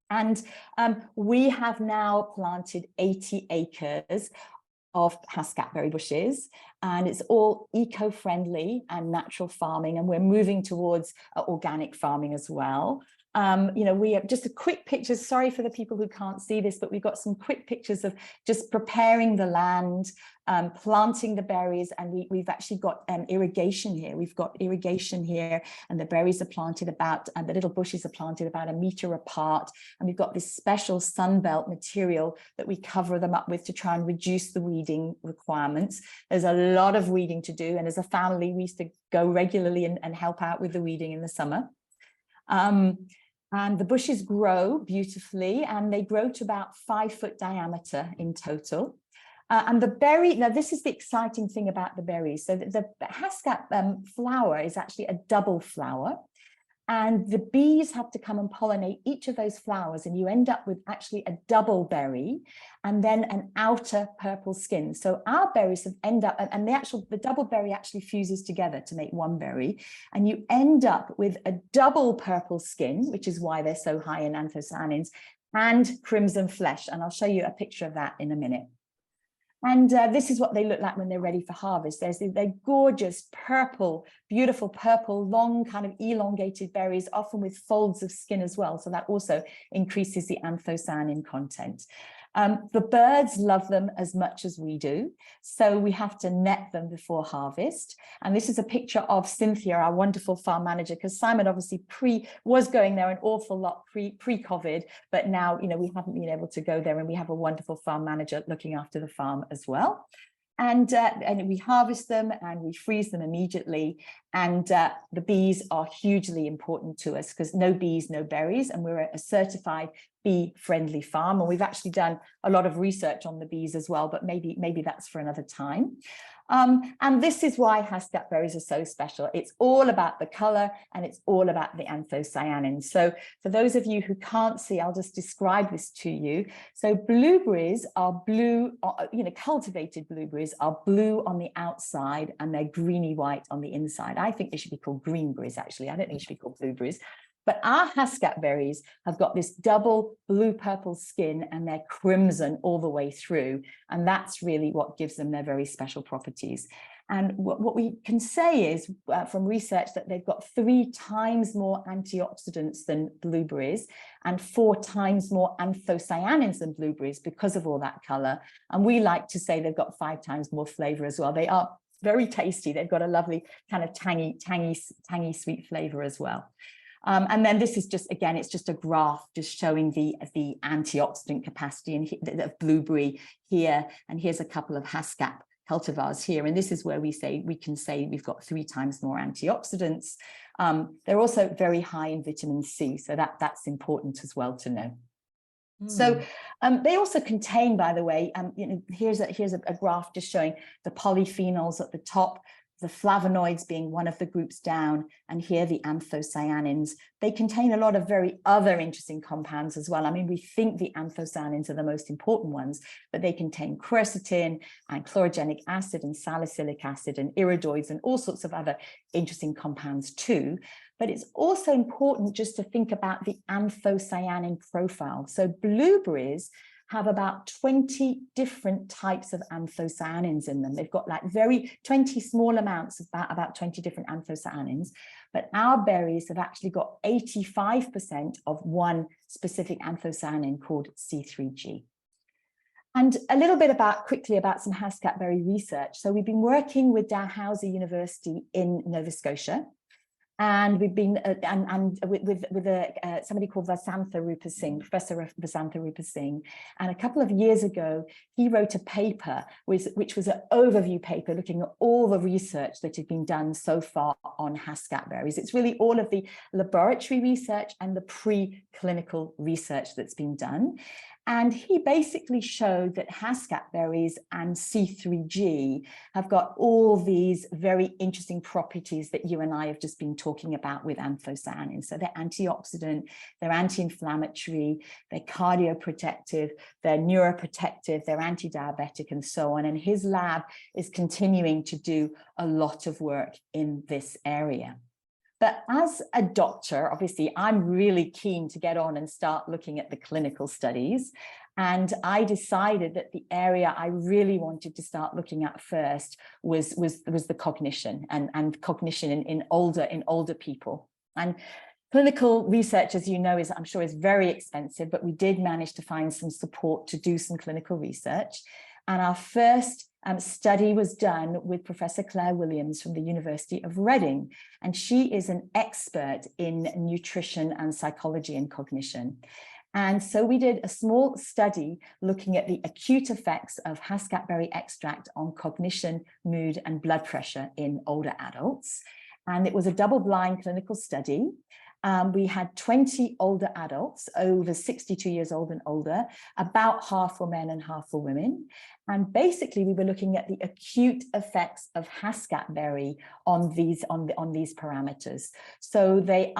And we have now planted 80 acres of Hascat berry bushes, and it's all eco-friendly and natural farming, and we're moving towards organic farming as well. We have just a quick pictures. Sorry for the people who can't see this, but we've got some quick pictures of just preparing the land, planting the berries, and we've actually got irrigation here. We've got irrigation here, and the berries are planted about, and the little bushes are planted about 1 meter apart. And we've got this special sunbelt material that we cover them up with to try and reduce the weeding requirements. There's a lot of weeding to do, and as a family, we used to go regularly and help out with the weeding in the summer. And the bushes grow beautifully, and they grow to about 5 foot diameter in total. And the berry, now this is the exciting thing about the berries. So the Haskap flower is actually a double flower. And the bees have to come and pollinate each of those flowers, and you end up with actually a double berry and then an outer purple skin. So our berries have end up, and the double berry actually fuses together to make one berry, and you end up with a double purple skin, which is why they're so high in anthocyanins, and crimson flesh. And I'll show you a picture of that in a minute. And this is what they look like when they're ready for harvest. They're gorgeous, purple, beautiful purple, long kind of elongated berries, often with folds of skin as well. So that also increases the anthocyanin content. The birds love them as much as we do, so we have to net them before harvest. And this is a picture of Cynthia, our wonderful farm manager, because Simon obviously was going there an awful lot pre-COVID, but now we haven't been able to go there, and we have a wonderful farm manager looking after the farm as well. And we harvest them and we freeze them immediately. And the bees are hugely important to us, because no bees, no berries. And we're a certified bee-friendly farm. And we've actually done a lot of research on the bees as well, but maybe that's for another time. And this is why Haskap berries are so special. It's all about the color, and it's all about the anthocyanins. So for those of you who can't see, I'll just describe this to you. So blueberries are blue, cultivated blueberries are blue on the outside, and they're greeny white on the inside. I think they should be called greenberries, actually. I don't think they should be called blueberries. But our Haskap berries have got this double blue-purple skin, and they're crimson all the way through. And that's really what gives them their very special properties. And what we can say is from research that they've got 3 times more antioxidants than blueberries, and 4 times more anthocyanins than blueberries because of all that color. And we like to say they've got 5 times more flavor as well. They are very tasty. They've got a lovely kind of tangy sweet flavor as well. And then this is just, again, it's just a graph just showing the antioxidant capacity of blueberry here. And here's a couple of Haskap cultivars here. And this is where we can say we've got 3 times more antioxidants. They're also very high in vitamin C. So that's important as well to know. So they also contain, by the way, here's a graph just showing the polyphenols at the top, the flavonoids being one of the groups down, and here the anthocyanins. They contain a lot of very other interesting compounds as well. I mean, we think the anthocyanins are the most important ones, but they contain quercetin and chlorogenic acid and salicylic acid and iridoids and all sorts of other interesting compounds too. But it's also important just to think about the anthocyanin profile. So blueberries have about 20 different types of anthocyanins in them. They've got like 20 small amounts, about 20 different anthocyanins, but our berries have actually got 85% of one specific anthocyanin called C3G. And a little bit quickly about some Haskap berry research. So we've been working with Dalhousie University in Nova Scotia. And we've been with somebody called Vasantha Rupasinghe, Professor Vasantha Rupasinghe. And a couple of years ago, he wrote a paper, which was an overview paper looking at all the research that had been done so far on Haskap berries. It's really all of the laboratory research and the preclinical research that's been done. And he basically showed that Haskap berries and C3G have got all these very interesting properties that you and I have just been talking about with anthocyanins. So they're antioxidant, they're anti-inflammatory, they're cardioprotective, they're neuroprotective, they're anti-diabetic, and so on. And his lab is continuing to do a lot of work in this area. But as a doctor, obviously, I'm really keen to get on and start looking at the clinical studies. And I decided that the area I really wanted to start looking at first was the cognition and cognition in older people. And Clinical research, as you know, I'm sure is very expensive, but we did manage to find some support to do some clinical research. And our first study was done with Professor Claire Williams from the University of Reading. And she is an expert in nutrition and psychology and cognition. And so we did a small study looking at the acute effects of Haskap berry extract on cognition, mood, and blood pressure in older adults. And it was a double-blind clinical study. We had 20 older adults over 62 years old and older, about half were men and half were women. And basically we were looking at the acute effects of Haskap berry on these parameters. So they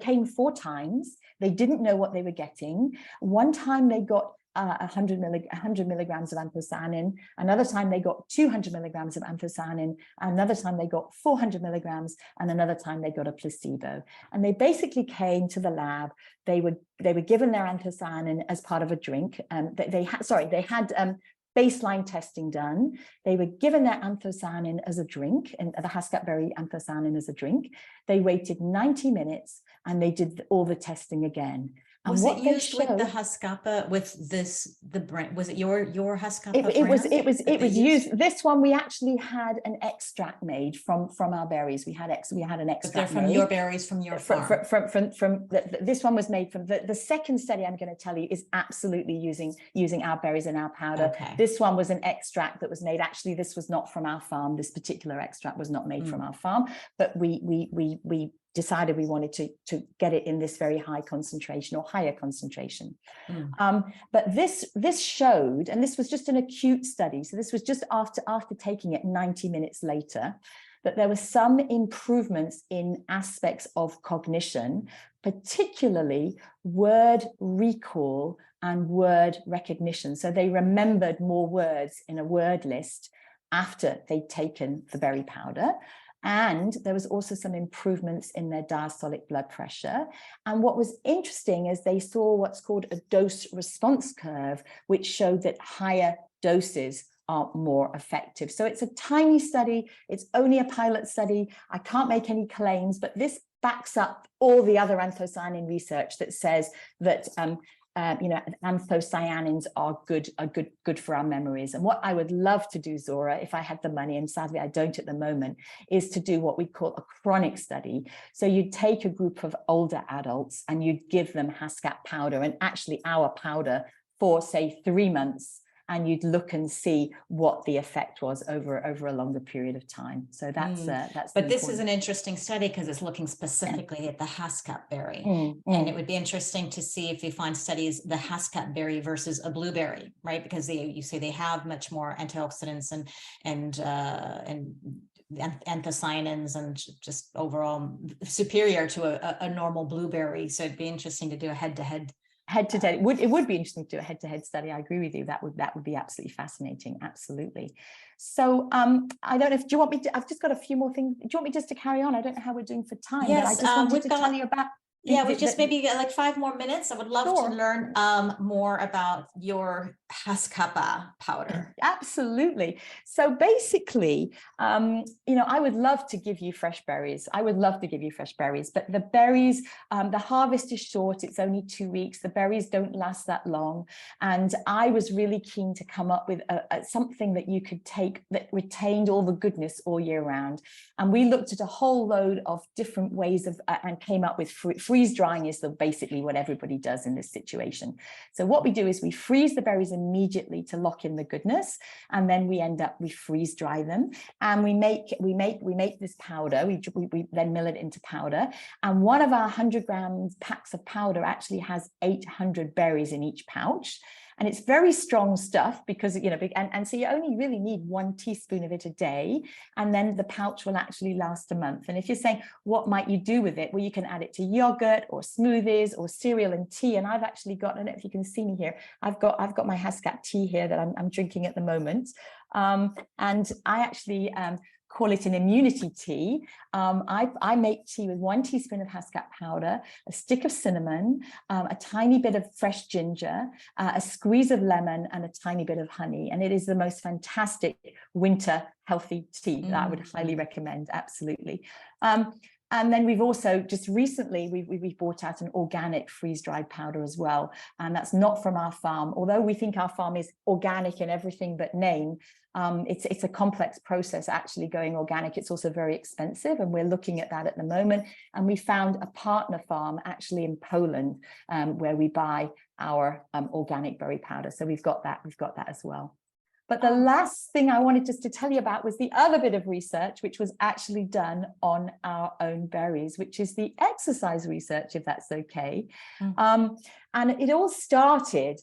came 4 times. They didn't know what they were getting. One time they got 100 milligrams of anthocyanin. Another time they got 200 milligrams of anthocyanin. Another time they got 400 milligrams, and another time they got a placebo. And they basically came to the lab. They were given their anthocyanin as part of a drink. They had baseline testing done. They were given their anthocyanin as a drink, and the Haskap berry anthocyanin as a drink. They waited 90 minutes, and they did all the testing again. And was what it used showed, with the Haskapa, with the brand? Was it your Haskapa it was used. This one we actually had an extract made from our berries. We had an extract. But they're from your berries from your farm. This one was made from the second study I'm going to tell you is absolutely using our berries in our powder. Okay. This one was an extract that was made. Actually, this was not from our farm. This particular extract was not made from our farm, but we decided we wanted to get it in this very high concentration or higher concentration. But this showed, and this was just an acute study, so this was just after taking it 90 minutes later, that there were some improvements in aspects of cognition, particularly word recall and word recognition. So they remembered more words in a word list after they'd taken the berry powder. And there was also some improvements in their diastolic blood pressure. And what was interesting is they saw what's called a dose response curve, which showed that higher doses are more effective. So it's a tiny study. It's only a pilot study. I can't make any claims, but this backs up all the other anthocyanin research that says that anthocyanins are good for our memories. And what I would love to do, Zora, if I had the money, and sadly I don't at the moment, is to do what we call a chronic study. So you'd take a group of older adults and you'd give them Haskap powder, and actually our powder, for say 3 months, and you'd look and see what the effect was over a longer period of time. So that's but this is an interesting study because it's looking specifically at the Haskap berry. And it would be interesting to see if you find studies the Haskap berry versus a blueberry, right? Because you say they have much more antioxidants and anthocyanins and just overall superior to a normal blueberry. So it'd be interesting to do a head-to-head. It would be interesting to do a head-to-head study. I agree with you. That would be absolutely fascinating. Absolutely. So I don't know if, do you want me to, I've just got a few more things. Do you want me just to carry on? I don't know how we're doing for time, Yes, but I just wanted to tell you about. We just maybe get like 5 more minutes. I would love to learn more about your Haskapa powder. Absolutely. So basically, I would love to give you fresh berries. But the berries, the harvest is short. It's only 2 weeks. The berries don't last that long. And I was really keen to come up with something that you could take that retained all the goodness all year round. And we looked at a whole load of different ways of, and came up with freeze drying is basically what everybody does in this situation. So what we do is we freeze the berries immediately to lock in the goodness, and then we freeze dry them, and we make this powder. We then mill it into powder, and one of our 100 grams packs of powder actually has 800 berries in each pouch. And it's very strong stuff because, and so you only really need 1 teaspoon of it a day. And then the pouch will actually last a month. And if you're saying, what might you do with it? Well, you can add it to yogurt or smoothies or cereal and tea. And I've actually got, I don't know if you can see me here, I've got my Haskap tea here that I'm drinking at the moment. And I actually call it an immunity tea. I make tea with 1 teaspoon of Haskap powder, a stick of cinnamon, a tiny bit of fresh ginger, a squeeze of lemon, and a tiny bit of honey. And it is the most fantastic winter healthy tea that I would highly recommend. Absolutely. And then we've also just recently, we've brought out an organic freeze-dried powder as well. And that's not from our farm. Although we think our farm is organic in everything but name, it's a complex process actually going organic. It's also very expensive, and we're looking at that at the moment. And we found a partner farm actually in Poland where we buy our organic berry powder. So we've got that as well. But the last thing I wanted just to tell you about was the other bit of research, which was actually done on our own berries, which is the exercise research, if that's okay. And it all started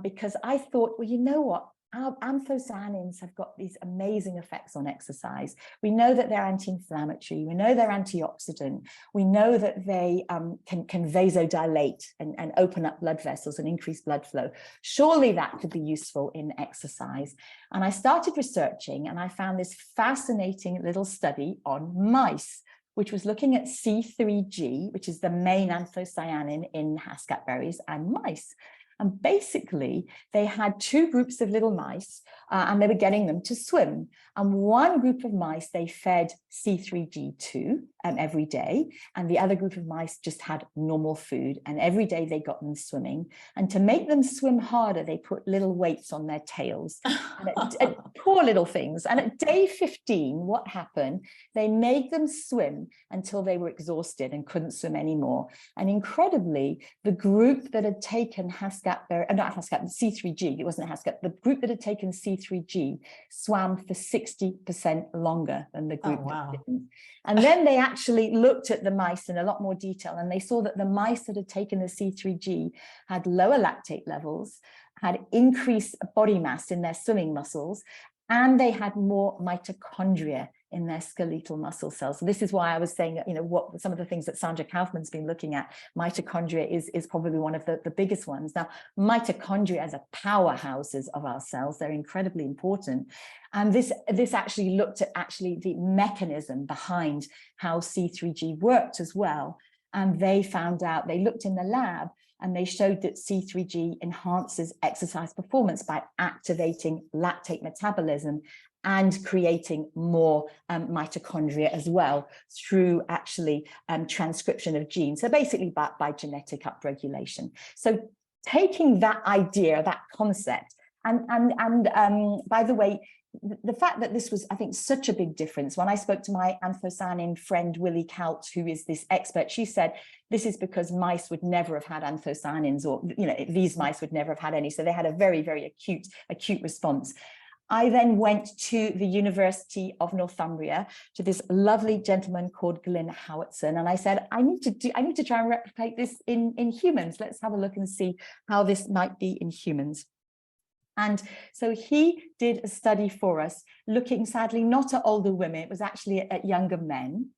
because I thought, well, you know what? Our anthocyanins have got these amazing effects on exercise. We know that they're anti-inflammatory. We know they're antioxidant. We know that they can vasodilate and open up blood vessels and increase blood flow. Surely that could be useful in exercise. And I started researching, and I found this fascinating little study on mice, which was looking at C3G, which is the main anthocyanin in Haskap berries, and mice. And basically, they had two groups of little mice, and they were getting them to swim. And one group of mice, they fed C3G2 every day, and the other group of mice just had normal food. And every day they got them swimming. And to make them swim harder, they put little weights on their tails. And poor little things. And at day 15, what happened? They made them swim until they were exhausted and couldn't swim anymore. And incredibly, the group that had taken C3G, it wasn't Haskap, the group that had taken C3G swam for 60% longer than the group that didn't. And then they actually looked at the mice in a lot more detail, and they saw that the mice that had taken the C3G had lower lactate levels, had increased body mass in their swimming muscles, and they had more mitochondria in their skeletal muscle cells. So this is why I was saying, you know, what some of the things that Sandra Kaufman's been looking at, mitochondria is probably one of the biggest ones. Now, mitochondria as a powerhouses of our cells, they're incredibly important. And this actually looked at the mechanism behind how C3G worked as well. And they found out, they looked in the lab, and they showed that C3G enhances exercise performance by activating lactate metabolism and creating more mitochondria as well through actually transcription of genes. So basically by genetic upregulation. So taking that idea, that concept, and by the way, the fact that this was, I think, such a big difference. When I spoke to my anthocyanin friend, Willie Kaut, who is this expert, she said, this is because mice would never have had anthocyanins, or, you know, these mice would never have had any. So they had a very, very acute response. I then went to the University of Northumbria to this lovely gentleman called Glyn Howatson, and I said, I need to try and replicate this in humans. Let's have a look and see how this might be in humans. And so he did a study for us, looking sadly not at older women, it was actually at younger men,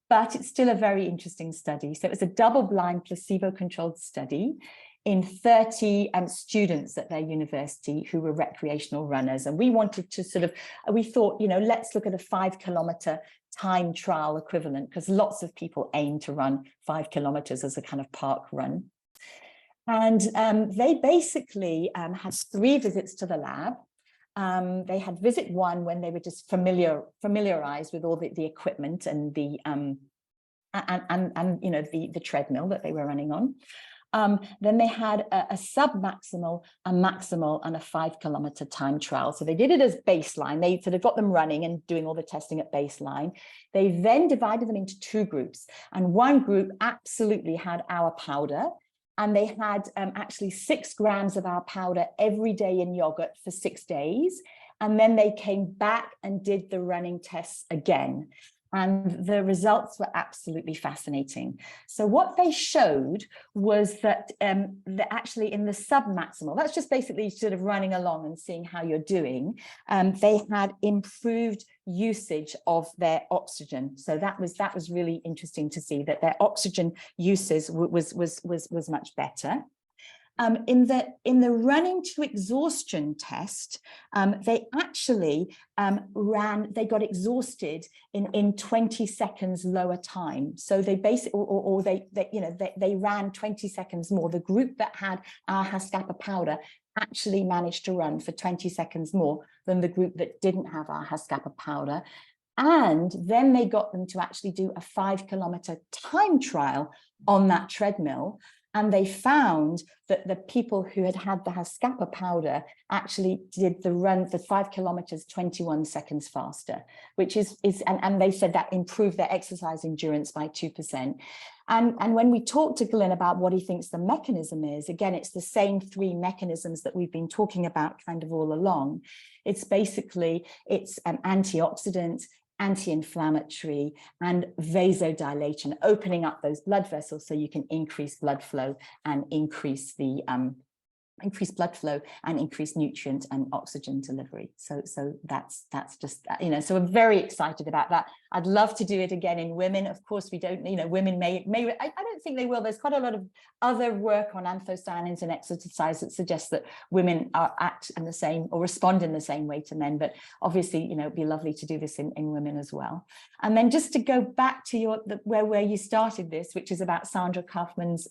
but it's still a very interesting study. So it was a double-blind placebo-controlled study in 30 students at their university who were recreational runners. And we wanted to we thought, you know, let's look at a 5-kilometer time trial equivalent, because lots of people aim to run 5 kilometers as a kind of park run. And they basically had 3 visits to the lab. They had visit 1 when they were just familiarized with all the equipment and the you know, the treadmill that they were running on. Then they had a sub-maximal, a maximal, and a 5-kilometer time trial. So they did it as baseline. They sort of got them running and doing all the testing at baseline. They then divided them into 2 groups, and one group absolutely had our powder. And they had actually 6 grams of our powder every day in yogurt for 6 days. And then they came back and did the running tests again. And the results were absolutely fascinating. So what they showed was that actually in the sub-maximal, that's just basically sort of running along and seeing how you're doing, they had improved usage of their oxygen. So that was really interesting to see that their oxygen usage was much better. In the running to exhaustion test, they actually they got exhausted in 20 seconds lower time. So they basically, they ran 20 seconds more. The group that had our Haskapa powder actually managed to run for 20 seconds more than the group that didn't have our Haskapa powder. And then they got them to actually do a 5-kilometer time trial on that treadmill. And they found that the people who had had the Haskapa powder actually did the run for 5 kilometers 21 seconds faster, which and they said that improved their exercise endurance by 2%. And when we talked to Glenn about what he thinks the mechanism is, again, it's the same 3 mechanisms that we've been talking about kind of all along. It's basically, it's an antioxidant, anti-inflammatory, and vasodilation, opening up those blood vessels so you can increase blood flow and increase nutrient and oxygen delivery. So that's just, so we're very excited about that. I'd love to do it again in women. Of course, we don't, women may I don't think they will. There's quite a lot of other work on anthocyanins and exercise that suggests that women act in the same or respond in the same way to men. But obviously, it'd be lovely to do this in women as well. And then just to go back to where you started this, which is about Sandra Kaufman's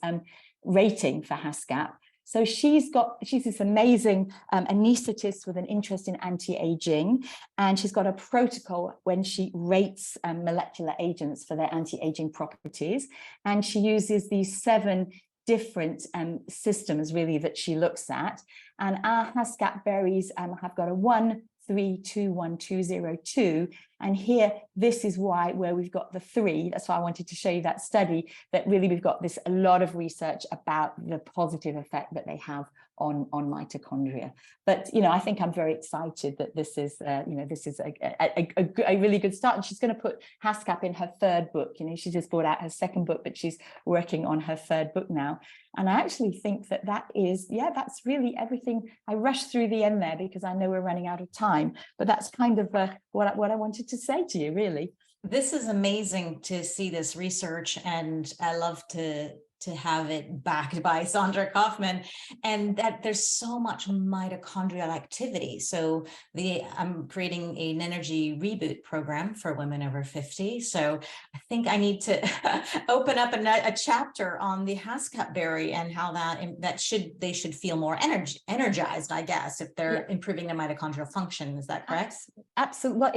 rating for HASCAP. So she's this amazing anaesthetist with an interest in anti-aging, and she's got a protocol when she rates molecular agents for their anti-aging properties. And she uses these 7 different systems really that she looks at. And our HASCAP berries have got a 1, 3, 2, 1, 2, 0, 2. And here, this is where we've got the 3. That's why I wanted to show you that study, that really we've got a lot of research about the positive effect that they have on mitochondria. But, I think I'm very excited that this is a really good start. And she's going to put HASCAP in her 3rd book. She just brought out her 2nd book, but she's working on her 3rd book now. And I actually think that's really everything. I rushed through the end there because I know we're running out of time, but that's kind of what I wanted to say to you, really. This is amazing to see this research, and I love to have it backed by Sandra Kaufman, and that there's so much mitochondrial activity. So I'm creating an energy reboot program for women over 50. So I think I need to open up a chapter on the HASCAP berry and how they should feel more energized, I guess, if they're improving their mitochondrial function. Is that correct? Absolutely. Well,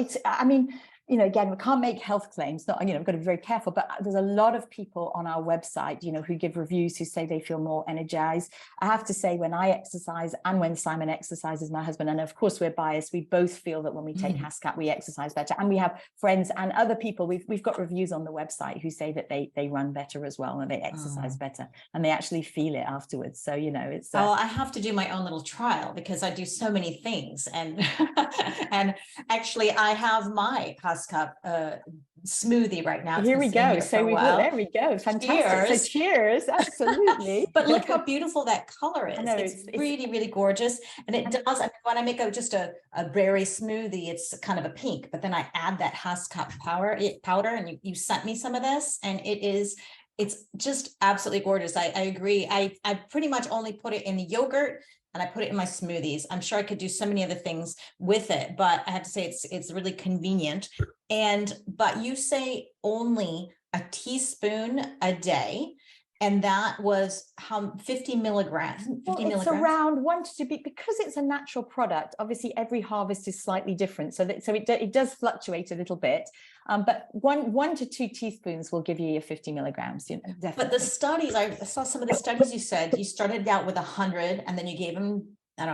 again, we can't make health claims. I've got to be very careful, but there's a lot of people on our website, who give reviews who say they feel more energized. I have to say, when I exercise and when Simon exercises, my husband, and of course we're biased, we both feel that when we take HASCAP, we exercise better. And we have friends and other people, we've got reviews on the website who say that they run better as well, and they exercise better, and they actually feel it afterwards. So, it's... I have to do my own little trial because I do so many things. And, and actually I have my HASCAP smoothie right now. Here we go. So there we go. Fantastic. Cheers. So cheers. Absolutely. But look how beautiful that color is. It's really, really gorgeous. And it does, when I make just a berry smoothie, it's kind of a pink, but then I add that HASCAP powder, and you sent me some of this, and it's just absolutely gorgeous. I agree. I pretty much only put it in the yogurt, and I put it in my smoothies. I'm sure I could do so many other things with it, but I have to say it's really convenient. But you say only a teaspoon a day, and that was how 50 milligrams. 50 milligrams. Around 1 to 2, because it's a natural product. Obviously, every harvest is slightly different, so it does fluctuate a little bit. But 1 to 2 teaspoons will give you your 50 milligrams. Definitely. But the studies, I saw some of the studies you said you started out with 100, and then you gave them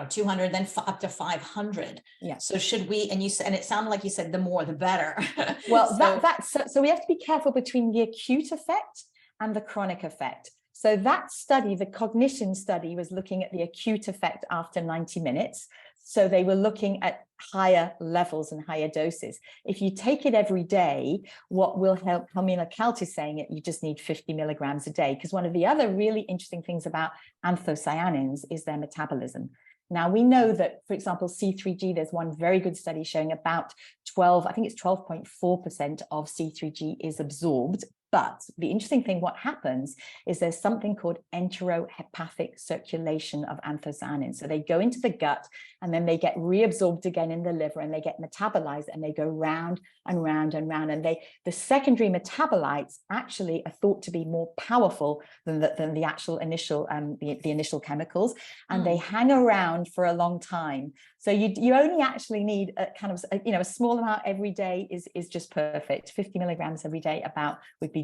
200, then up to 500. Yeah. So should we? And it sounded like you said the more the better. Well, so we have to be careful between the acute effect and the chronic effect. So that study, the cognition study, was looking at the acute effect after 90 minutes. So they were looking at higher levels and higher doses. If you take it every day, what will help, Helmina Kalt is saying you just need 50 milligrams a day, because one of the other really interesting things about anthocyanins is their metabolism. Now, we know that, for example, C3G, there's one very good study showing about 12, I think it's 12.4% of C3G is absorbed But the interesting thing, what happens is there's something called enterohepatic circulation of anthocyanins. So they go into the gut and then they get reabsorbed again in the liver and they get metabolized and they go round and round and round. And the secondary metabolites actually are thought to be more powerful than the actual initial the initial chemicals, and they hang around for a long time. So you only actually need a kind of a small amount every day is just perfect. 50 milligrams every day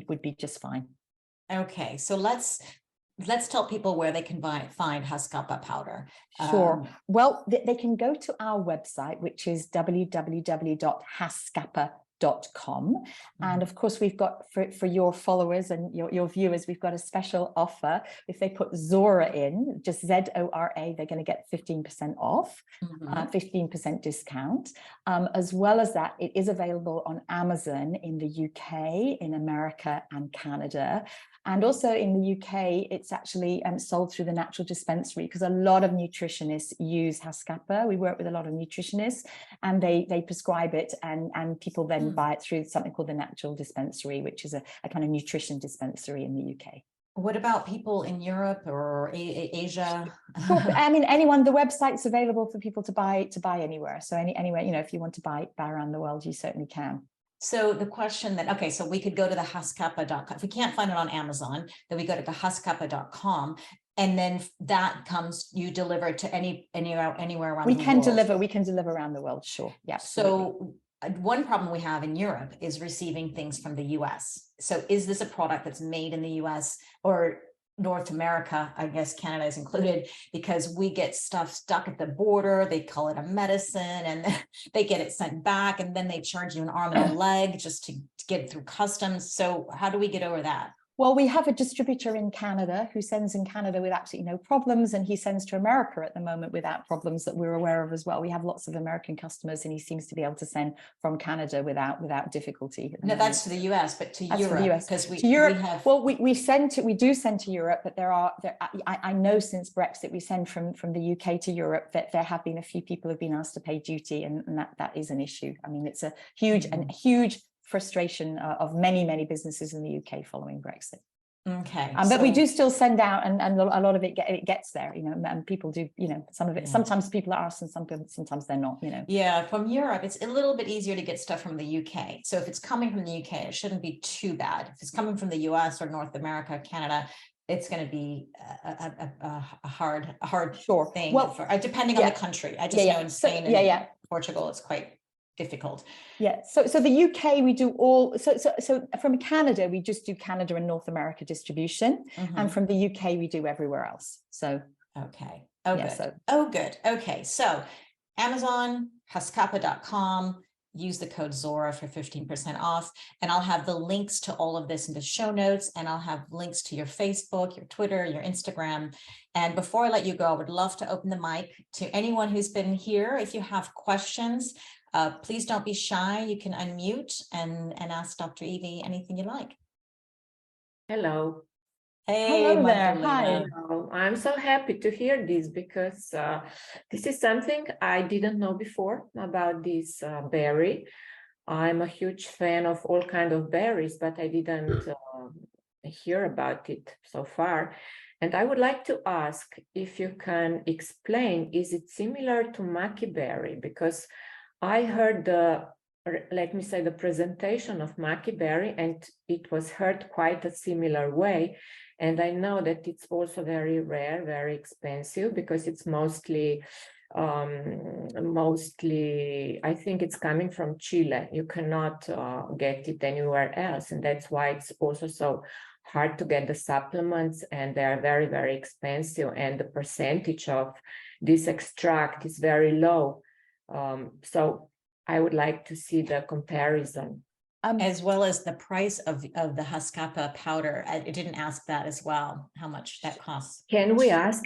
would be just fine. Okay, so let's tell people where they can find Haskapa powder. Sure. Well, they can go to our website, which is www.haskapa.com. And of course, we've got for your followers and your viewers, we've got a special offer. If they put Zora in, just ZORA, they're going to get 15% off, 15% discount. As well as that, it is available on Amazon in the UK, in America and Canada. And also in the UK, it's actually sold through the natural dispensary, because a lot of nutritionists use Haskapa. We work with a lot of nutritionists and they prescribe it, and people then buy it through something called the natural dispensary, which is a kind of nutrition dispensary in the UK. What about people in Europe or Asia? Sure. I mean, anyone, the website's available for people to buy anywhere. So anywhere, if you want to buy around the world, you certainly can. So the question that, okay, so we could go to the haskapa.com. If we can't find it on Amazon, then we go to the haskapa.com, and then that comes, you deliver it to anywhere around the world. We can deliver around the world, sure. Yeah. So one problem we have in Europe is receiving things from the US. So is this a product that's made in the US or North America? I guess Canada is included, because we get stuff stuck at the border. They call it a medicine and they get it sent back, and then they charge you an arm and a leg just to get it through customs. So how do we get over that? Well, we have a distributor in Canada who sends in Canada with absolutely no problems, and he sends to America at the moment without problems that we're aware of as well. We have lots of American customers, and he seems to be able to send from Canada without difficulty. No, that's to the US, but to Europe, because we have. Well, we do send to Europe, but I know since Brexit we send from the UK to Europe, that there have been a few people who've been asked to pay duty, and that is an issue. I mean, it's a huge frustration of many businesses in the UK following Brexit. Okay, but we do still send out, and a lot of it gets there, and people do, some of it. Sometimes people are asked, and sometimes they're not. Yeah, from Europe, it's a little bit easier to get stuff from the UK. So if it's coming from the UK, it shouldn't be too bad. If it's coming from the US or North America, Canada, it's going to be a hard thing. Well, depending on the country. I just know in Spain and Portugal, it's quite difficult. Yeah. So the UK, we do all. So from Canada, we just do Canada and North America distribution, and from the UK, we do everywhere else. So okay. Oh, good. Okay. So Amazon, haskapa.com. Use the code Zora for 15% off. And I'll have the links to all of this in the show notes, and I'll have links to your Facebook, your Twitter, your Instagram. And before I let you go, I would love to open the mic to anyone who's been here. If you have questions, please don't be shy. You can unmute and ask Dr. Evie anything you like. Hello. Hey, hello there. Hi. I'm so happy to hear this, because this is something I didn't know before about this berry. I'm a huge fan of all kinds of berries, but I didn't hear about it so far. And I would like to ask if you can explain, is it similar to maki berry? Because I heard the presentation of maki berry, and it was heard quite a similar way. And I know that it's also very rare, very expensive, because it's mostly, I think it's coming from Chile. You cannot get it anywhere else. And that's why it's also so hard to get the supplements, and they're very, very expensive. And the percentage of this extract is very low. So I would like to see the comparison. As well as the price of the Haskapa powder. I didn't ask that as well, how much that costs. Can we ask?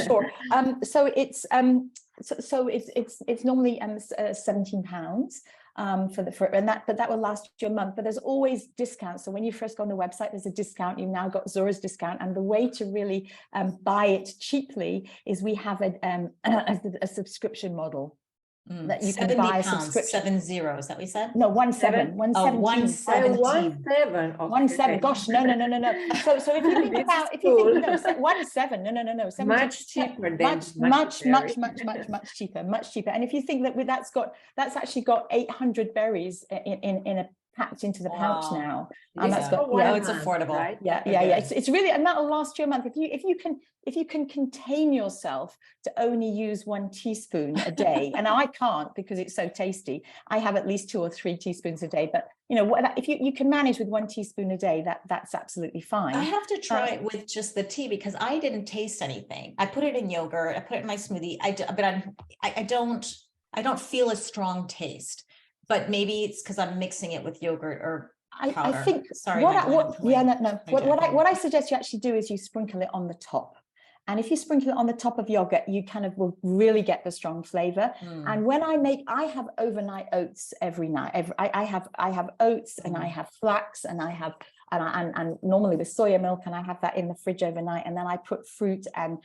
Sure. So it's normally £17 but that will last you a month. But there's always discounts. So when you first go on the website, there's a discount. You've now got Zora's discount, and the way to really buy it cheaply is we have a subscription model. that you can 70 buy a pounds, subscription. 70, is that what you said? No, 17, 117. 117. 17. Gosh, no. So if you think about, if you think, no, 17, no, 17, much cheaper than much cheaper, much cheaper. And if you think that that's actually got 800 berries in a packed into the pouch now, and that's got it's affordable, right? Yeah. It's really, and that'll last you a month if you can contain yourself to only use 1 teaspoon a day. And I can't because it's so tasty. I have at least 2 or 3 teaspoons a day, but if you can manage with 1 teaspoon a day, that's absolutely fine. I have to try it with just the tea because I didn't taste anything. I put it in yogurt, I put it in my smoothie. I don't feel a strong taste, but maybe it's because I'm mixing it with yogurt or powder. I think what I suggest you actually do is you sprinkle it on the top. And if you sprinkle it on the top of yogurt, you kind of will really get the strong flavor. And when I have overnight oats every night. I have oats and I have flax and I have and normally with soya milk, and I have that in the fridge overnight, and then I put fruit and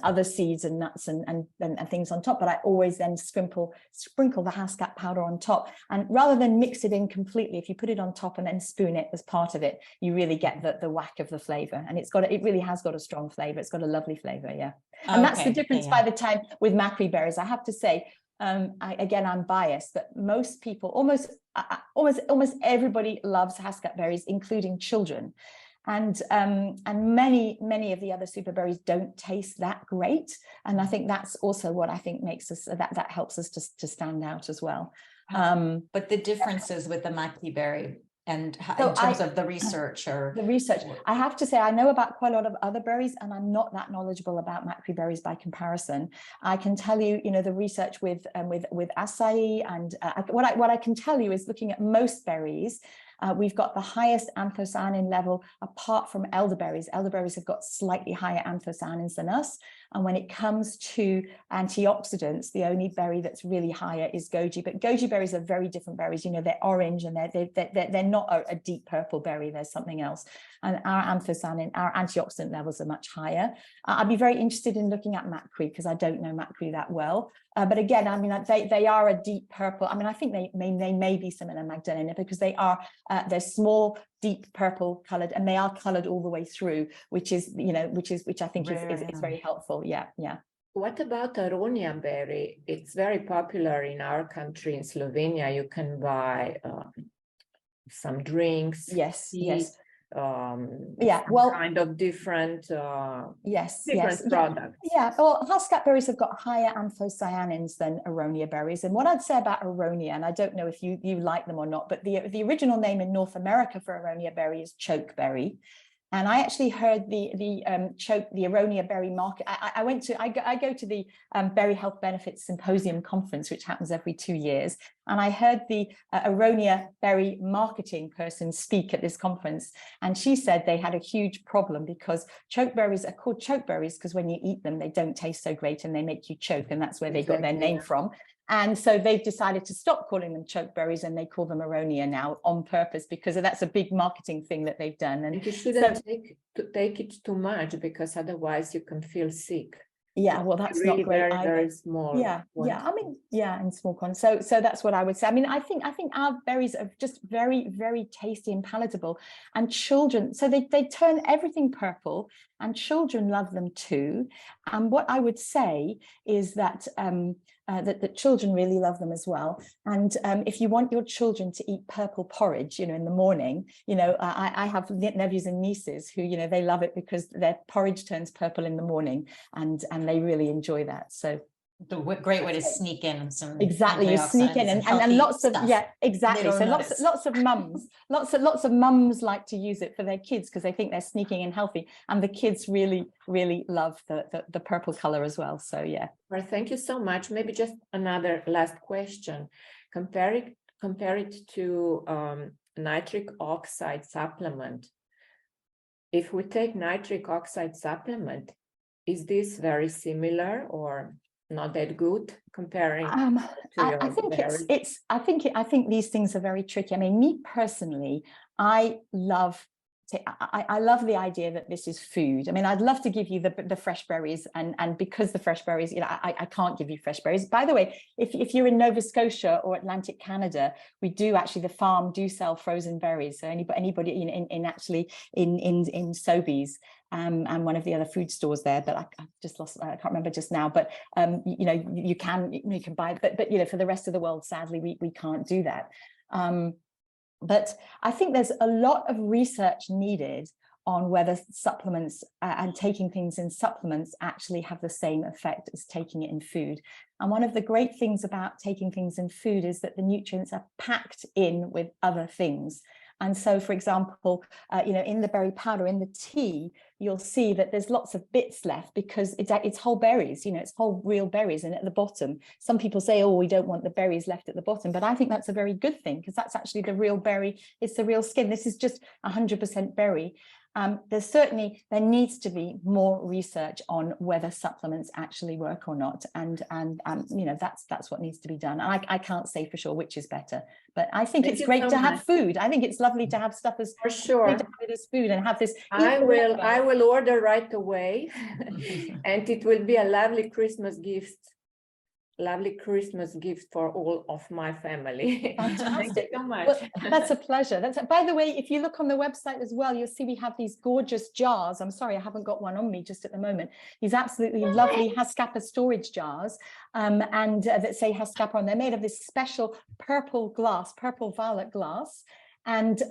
other seeds and nuts and things on top, but I always then sprinkle the Haskap powder on top. And rather than mix it in completely, if you put it on top and then spoon it as part of it, you really get the whack of the flavor. And it really has got a strong flavor. It's got a lovely flavor, yeah. And that's the difference by the time with macri berries. I have to say, I'm biased, but most people, almost everybody loves Haskap berries, including children, and many of the other super berries don't taste that great. And I think that's also what I think makes us that helps us to stand out as well. But the differences with the macri berry and in terms of the research I have to say I know about quite a lot of other berries, and I'm not that knowledgeable about macri berries by comparison. I can tell you, the research with acai, and what I can tell you is looking at most berries, we've got the highest anthocyanin level apart from elderberries. Elderberries have got slightly higher anthocyanins than us. And when it comes to antioxidants, the only berry that's really higher is goji. But goji berries are very different berries. They're orange and they're not a deep purple berry. There's something else. And our anthocyanin, our antioxidant levels are much higher. I'd be very interested in looking at macri because I don't know macri that well. But again, they are a deep purple. I think they may be similar to Magdalena because they're small, deep purple colored, and they are colored all the way through, which I think is very helpful. Yeah. What about aronia berry? It's very popular in our country, in Slovenia. You can buy some drinks. Yes. Kind of different products. Yeah, well, Haskap berries have got higher anthocyanins than aronia berries. And what I'd say about aronia, and I don't know if you like them or not, but the original name in North America for aronia berry is chokeberry. And I actually heard the aronia berry market. I go to the Berry Health Benefits Symposium conference, which happens every 2 years. And I heard the aronia berry marketing person speak at this conference. And she said they had a huge problem because chokeberries are called chokeberries because when you eat them, they don't taste so great and they make you choke. And that's where they got their name from. And so they've decided to stop calling them chokeberries and they call them aronia now on purpose because that's a big marketing thing that they've done. And you shouldn't take it too much because otherwise you can feel sick. Yeah, well, that's really not great. Very small. Yeah. In small quantities. So that's what I would say. I think our berries are just very, very tasty and palatable. And children, so they turn everything purple, and children love them too. And what I would say is that that children really love them as well. And if you want your children to eat purple porridge, in the morning, I have nephews and nieces who, they love it because their porridge turns purple in the morning, and they really enjoy that. So the great way to sneak in some you sneak in and lots of stuff. Exactly. So lots of mums like to use it for their kids because they think they're sneaking in healthy, and the kids really love the purple color as well. So yeah. Well, thank you so much. Maybe just another last question. Compare it to nitric oxide supplement. If we take nitric oxide supplement, is this very similar or not that good comparing to I think I think these things are very tricky. Me personally, I love I love the idea that this is food. I mean, I'd love to give you the fresh berries, and because the fresh berries, you know, I can't give you fresh berries. By the way, if you're in Nova Scotia or Atlantic Canada, we do actually, the farm do sell frozen berries. So anybody in Sobeys and one of the other food stores there, but I just lost, I can't remember just now. But you know, you can buy, but you know, for the rest of the world, sadly, we can't do that. But I think there's a lot of research needed on whether supplements and taking things in supplements actually have the same effect as taking it in food. And one of the great things about taking things in food is that the nutrients are packed in with other things. And so, for example, you know, in the berry powder, in the tea, you'll see that there's lots of bits left because it's whole berries, you know, it's whole real berries. And at the bottom, some people say, oh, we don't want the berries left at the bottom. But I think that's a very good thing, because that's actually the real berry. It's the real skin. This is just 100% berry. There needs to be more research on whether supplements actually work or not, and you know, that's what needs to be done. And I can't say for sure which is better, but I think it's great to have food. I think it's lovely to have stuff as, for sure, to have it as food and have this. I will order right away, and it will be a lovely Christmas gift. Lovely Christmas gift for all of my family. Thank you so much. Well, that's a pleasure. By the way, if you look on the website as well, you'll see we have these gorgeous jars. I'm sorry, I haven't got one on me just at the moment. These absolutely lovely Haskapa storage jars, and that say Haskapa on. They're made of this special purple violet glass. And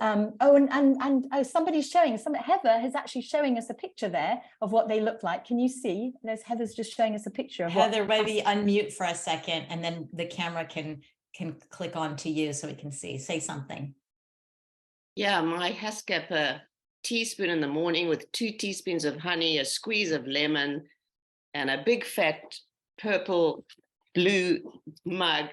somebody's showing us, Heather is actually showing us a picture there of what they look like. Can you see? Heather's just showing us a picture of Heather, maybe unmute for a second, and then the camera can click on to you so we can see. Say something. Yeah, my Haskapa teaspoon in the morning with 2 teaspoons of honey, a squeeze of lemon, and a big fat purple blue mug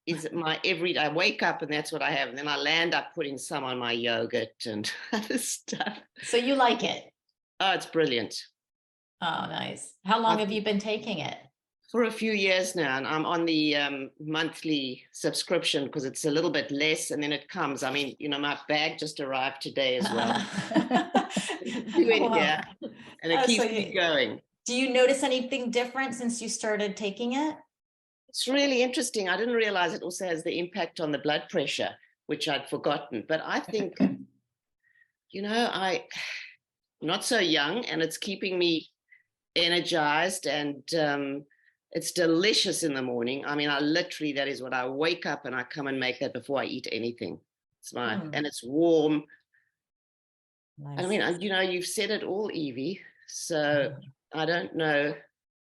is my everyday. I wake up and that's what I have, and then I land up putting some on my yogurt and other stuff. So you like it? Oh, it's brilliant. Oh, nice. How long have you been taking it? For a few years now, and I'm on the monthly subscription because it's a little bit less, and then it comes. I mean, you know, my bag just arrived today as well. Here, and it keeps me going. Do you notice anything different since you started taking it? It's really interesting. I didn't realize it also has the impact on the blood pressure, which I'd forgotten. But I think, you know, I'm not so young, and it's keeping me energized, and it's delicious in the morning. I mean, that is what I wake up and I come and make that before I eat anything. It's and it's warm. Nice. I mean, you know, you've said it all, Evie. So I don't know.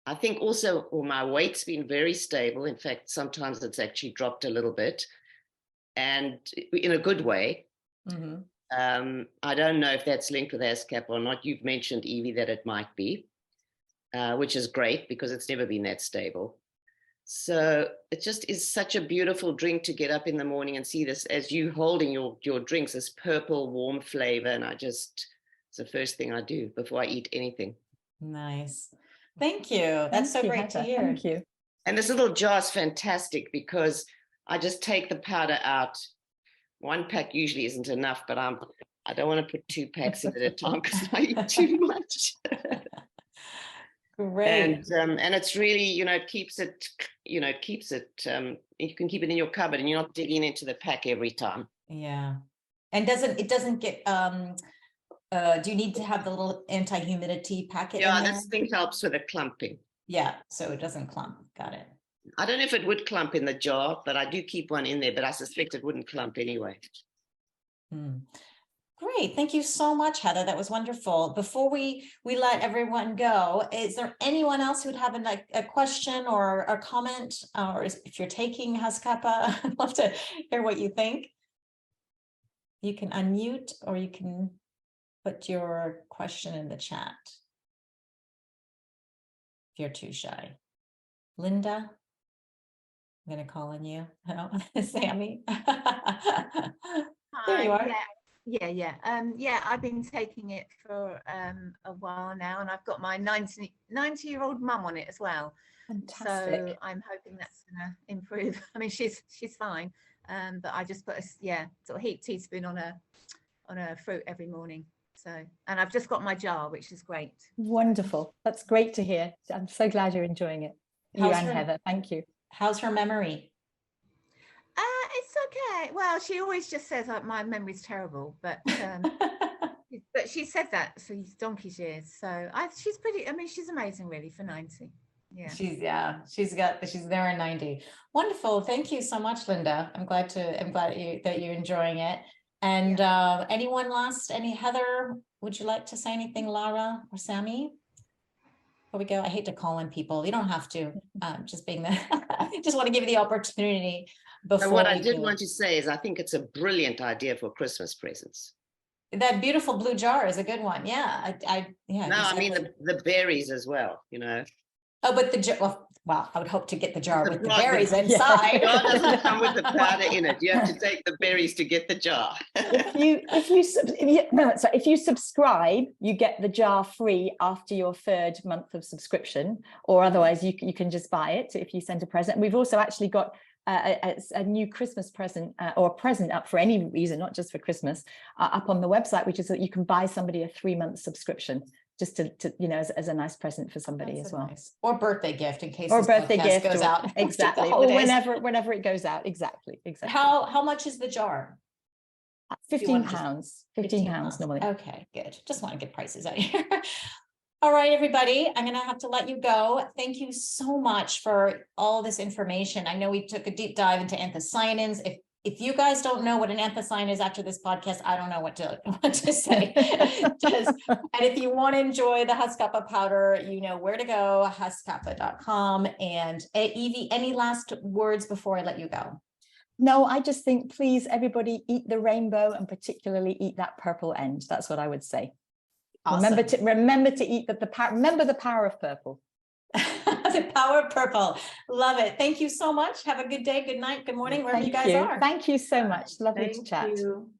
I think also, my weight's been very stable. In fact, sometimes it's actually dropped a little bit, and in a good way. Mm-hmm. I don't know if that's linked with Haskapa or not. You've mentioned, Evie, that it might be, which is great because it's never been that stable. So it just is such a beautiful drink to get up in the morning and see this as you holding your drinks, this purple warm flavor. And it's the first thing I do before I eat anything. Nice. Thank you. That's so great to hear. Thank you. And this little jar is fantastic because I just take the powder out. 1 pack usually isn't enough, but I don't want to put 2 packs in at a time because I eat too much. Great. And it's really, you know, it keeps it, you can keep it in your cupboard and you're not digging into the pack every time. Yeah. And it doesn't get, do you need to have the little anti-humidity packet? Yeah, this thing helps with the clumping. Yeah, so it doesn't clump. Got it. I don't know if it would clump in the jar, but I do keep one in there, but I suspect it wouldn't clump anyway. Great. Thank you so much, Heather. That was wonderful. Before we let everyone go, is there anyone else who'd have a question or a comment, or if you're taking Haskapa, I'd love to hear what you think. You can unmute or you can put your question in the chat if you're too shy. Linda, I'm going to call on you. Sammy. There you are. Yeah. I've been taking it for a while now, and I've got my 90-year-old mum on it as well. Fantastic. So I'm hoping that's going to improve. I mean, she's fine, but I just put a sort of heaped teaspoon on a fruit every morning. So, and I've just got my jar, which is great. Wonderful. That's great to hear. I'm so glad you're enjoying it. You How's and her- Heather. Thank you. How's her memory? It's okay. Well, she always just says like my memory's terrible, but she said that for donkey's years. So she's pretty. I mean, she's amazing, really, for 90. Yeah. She's there in 90. Wonderful. Thank you so much, Linda. I'm glad that you're enjoying it. And anyone last? Heather, would you like to say anything, Lara or Sammy? Before we go, I hate to call in people. You don't have to. Just being there. Just want to give you the opportunity. Before what I did want to say is I think it's a brilliant idea for Christmas presents. That beautiful blue jar is a good one. Yeah, No, exactly. I mean the berries as well, you know. Oh, but the jar, well, I would hope to get the jar with the berries inside. The jar doesn't come with the powder in it. You have to take the berries to get the jar. If you subscribe, you get the jar free after your 3rd month of subscription, or otherwise you can just buy it if you send a present. We've also actually got a new Christmas present or a present up for any reason, not just for Christmas, up on the website, which is that you can buy somebody a 3-month subscription just to as a nice present for somebody. That's as well. Nice. Or birthday gift in case or birthday gift goes out. Exactly. Or whenever it goes out. Exactly. How much is the jar? £15. £15 normally. Okay, good. Just want to get prices out here. All right, everybody, I'm going to have to let you go. Thank you so much for all this information. I know we took a deep dive into anthocyanins. If you guys don't know what an anthocyanin is after this podcast, I don't know what to say. And if you want to enjoy the Huskappa powder, you know where to go, huskappa.com. And Evie, any last words before I let you go? No, I just think, please, everybody eat the rainbow and particularly eat that purple end. That's what I would say. Awesome. Remember to eat remember the power of purple. The power of purple. Love it. Thank you so much. Have a good day, good night, good morning, wherever you guys are. Thank you so much. Lovely to chat. Thank you.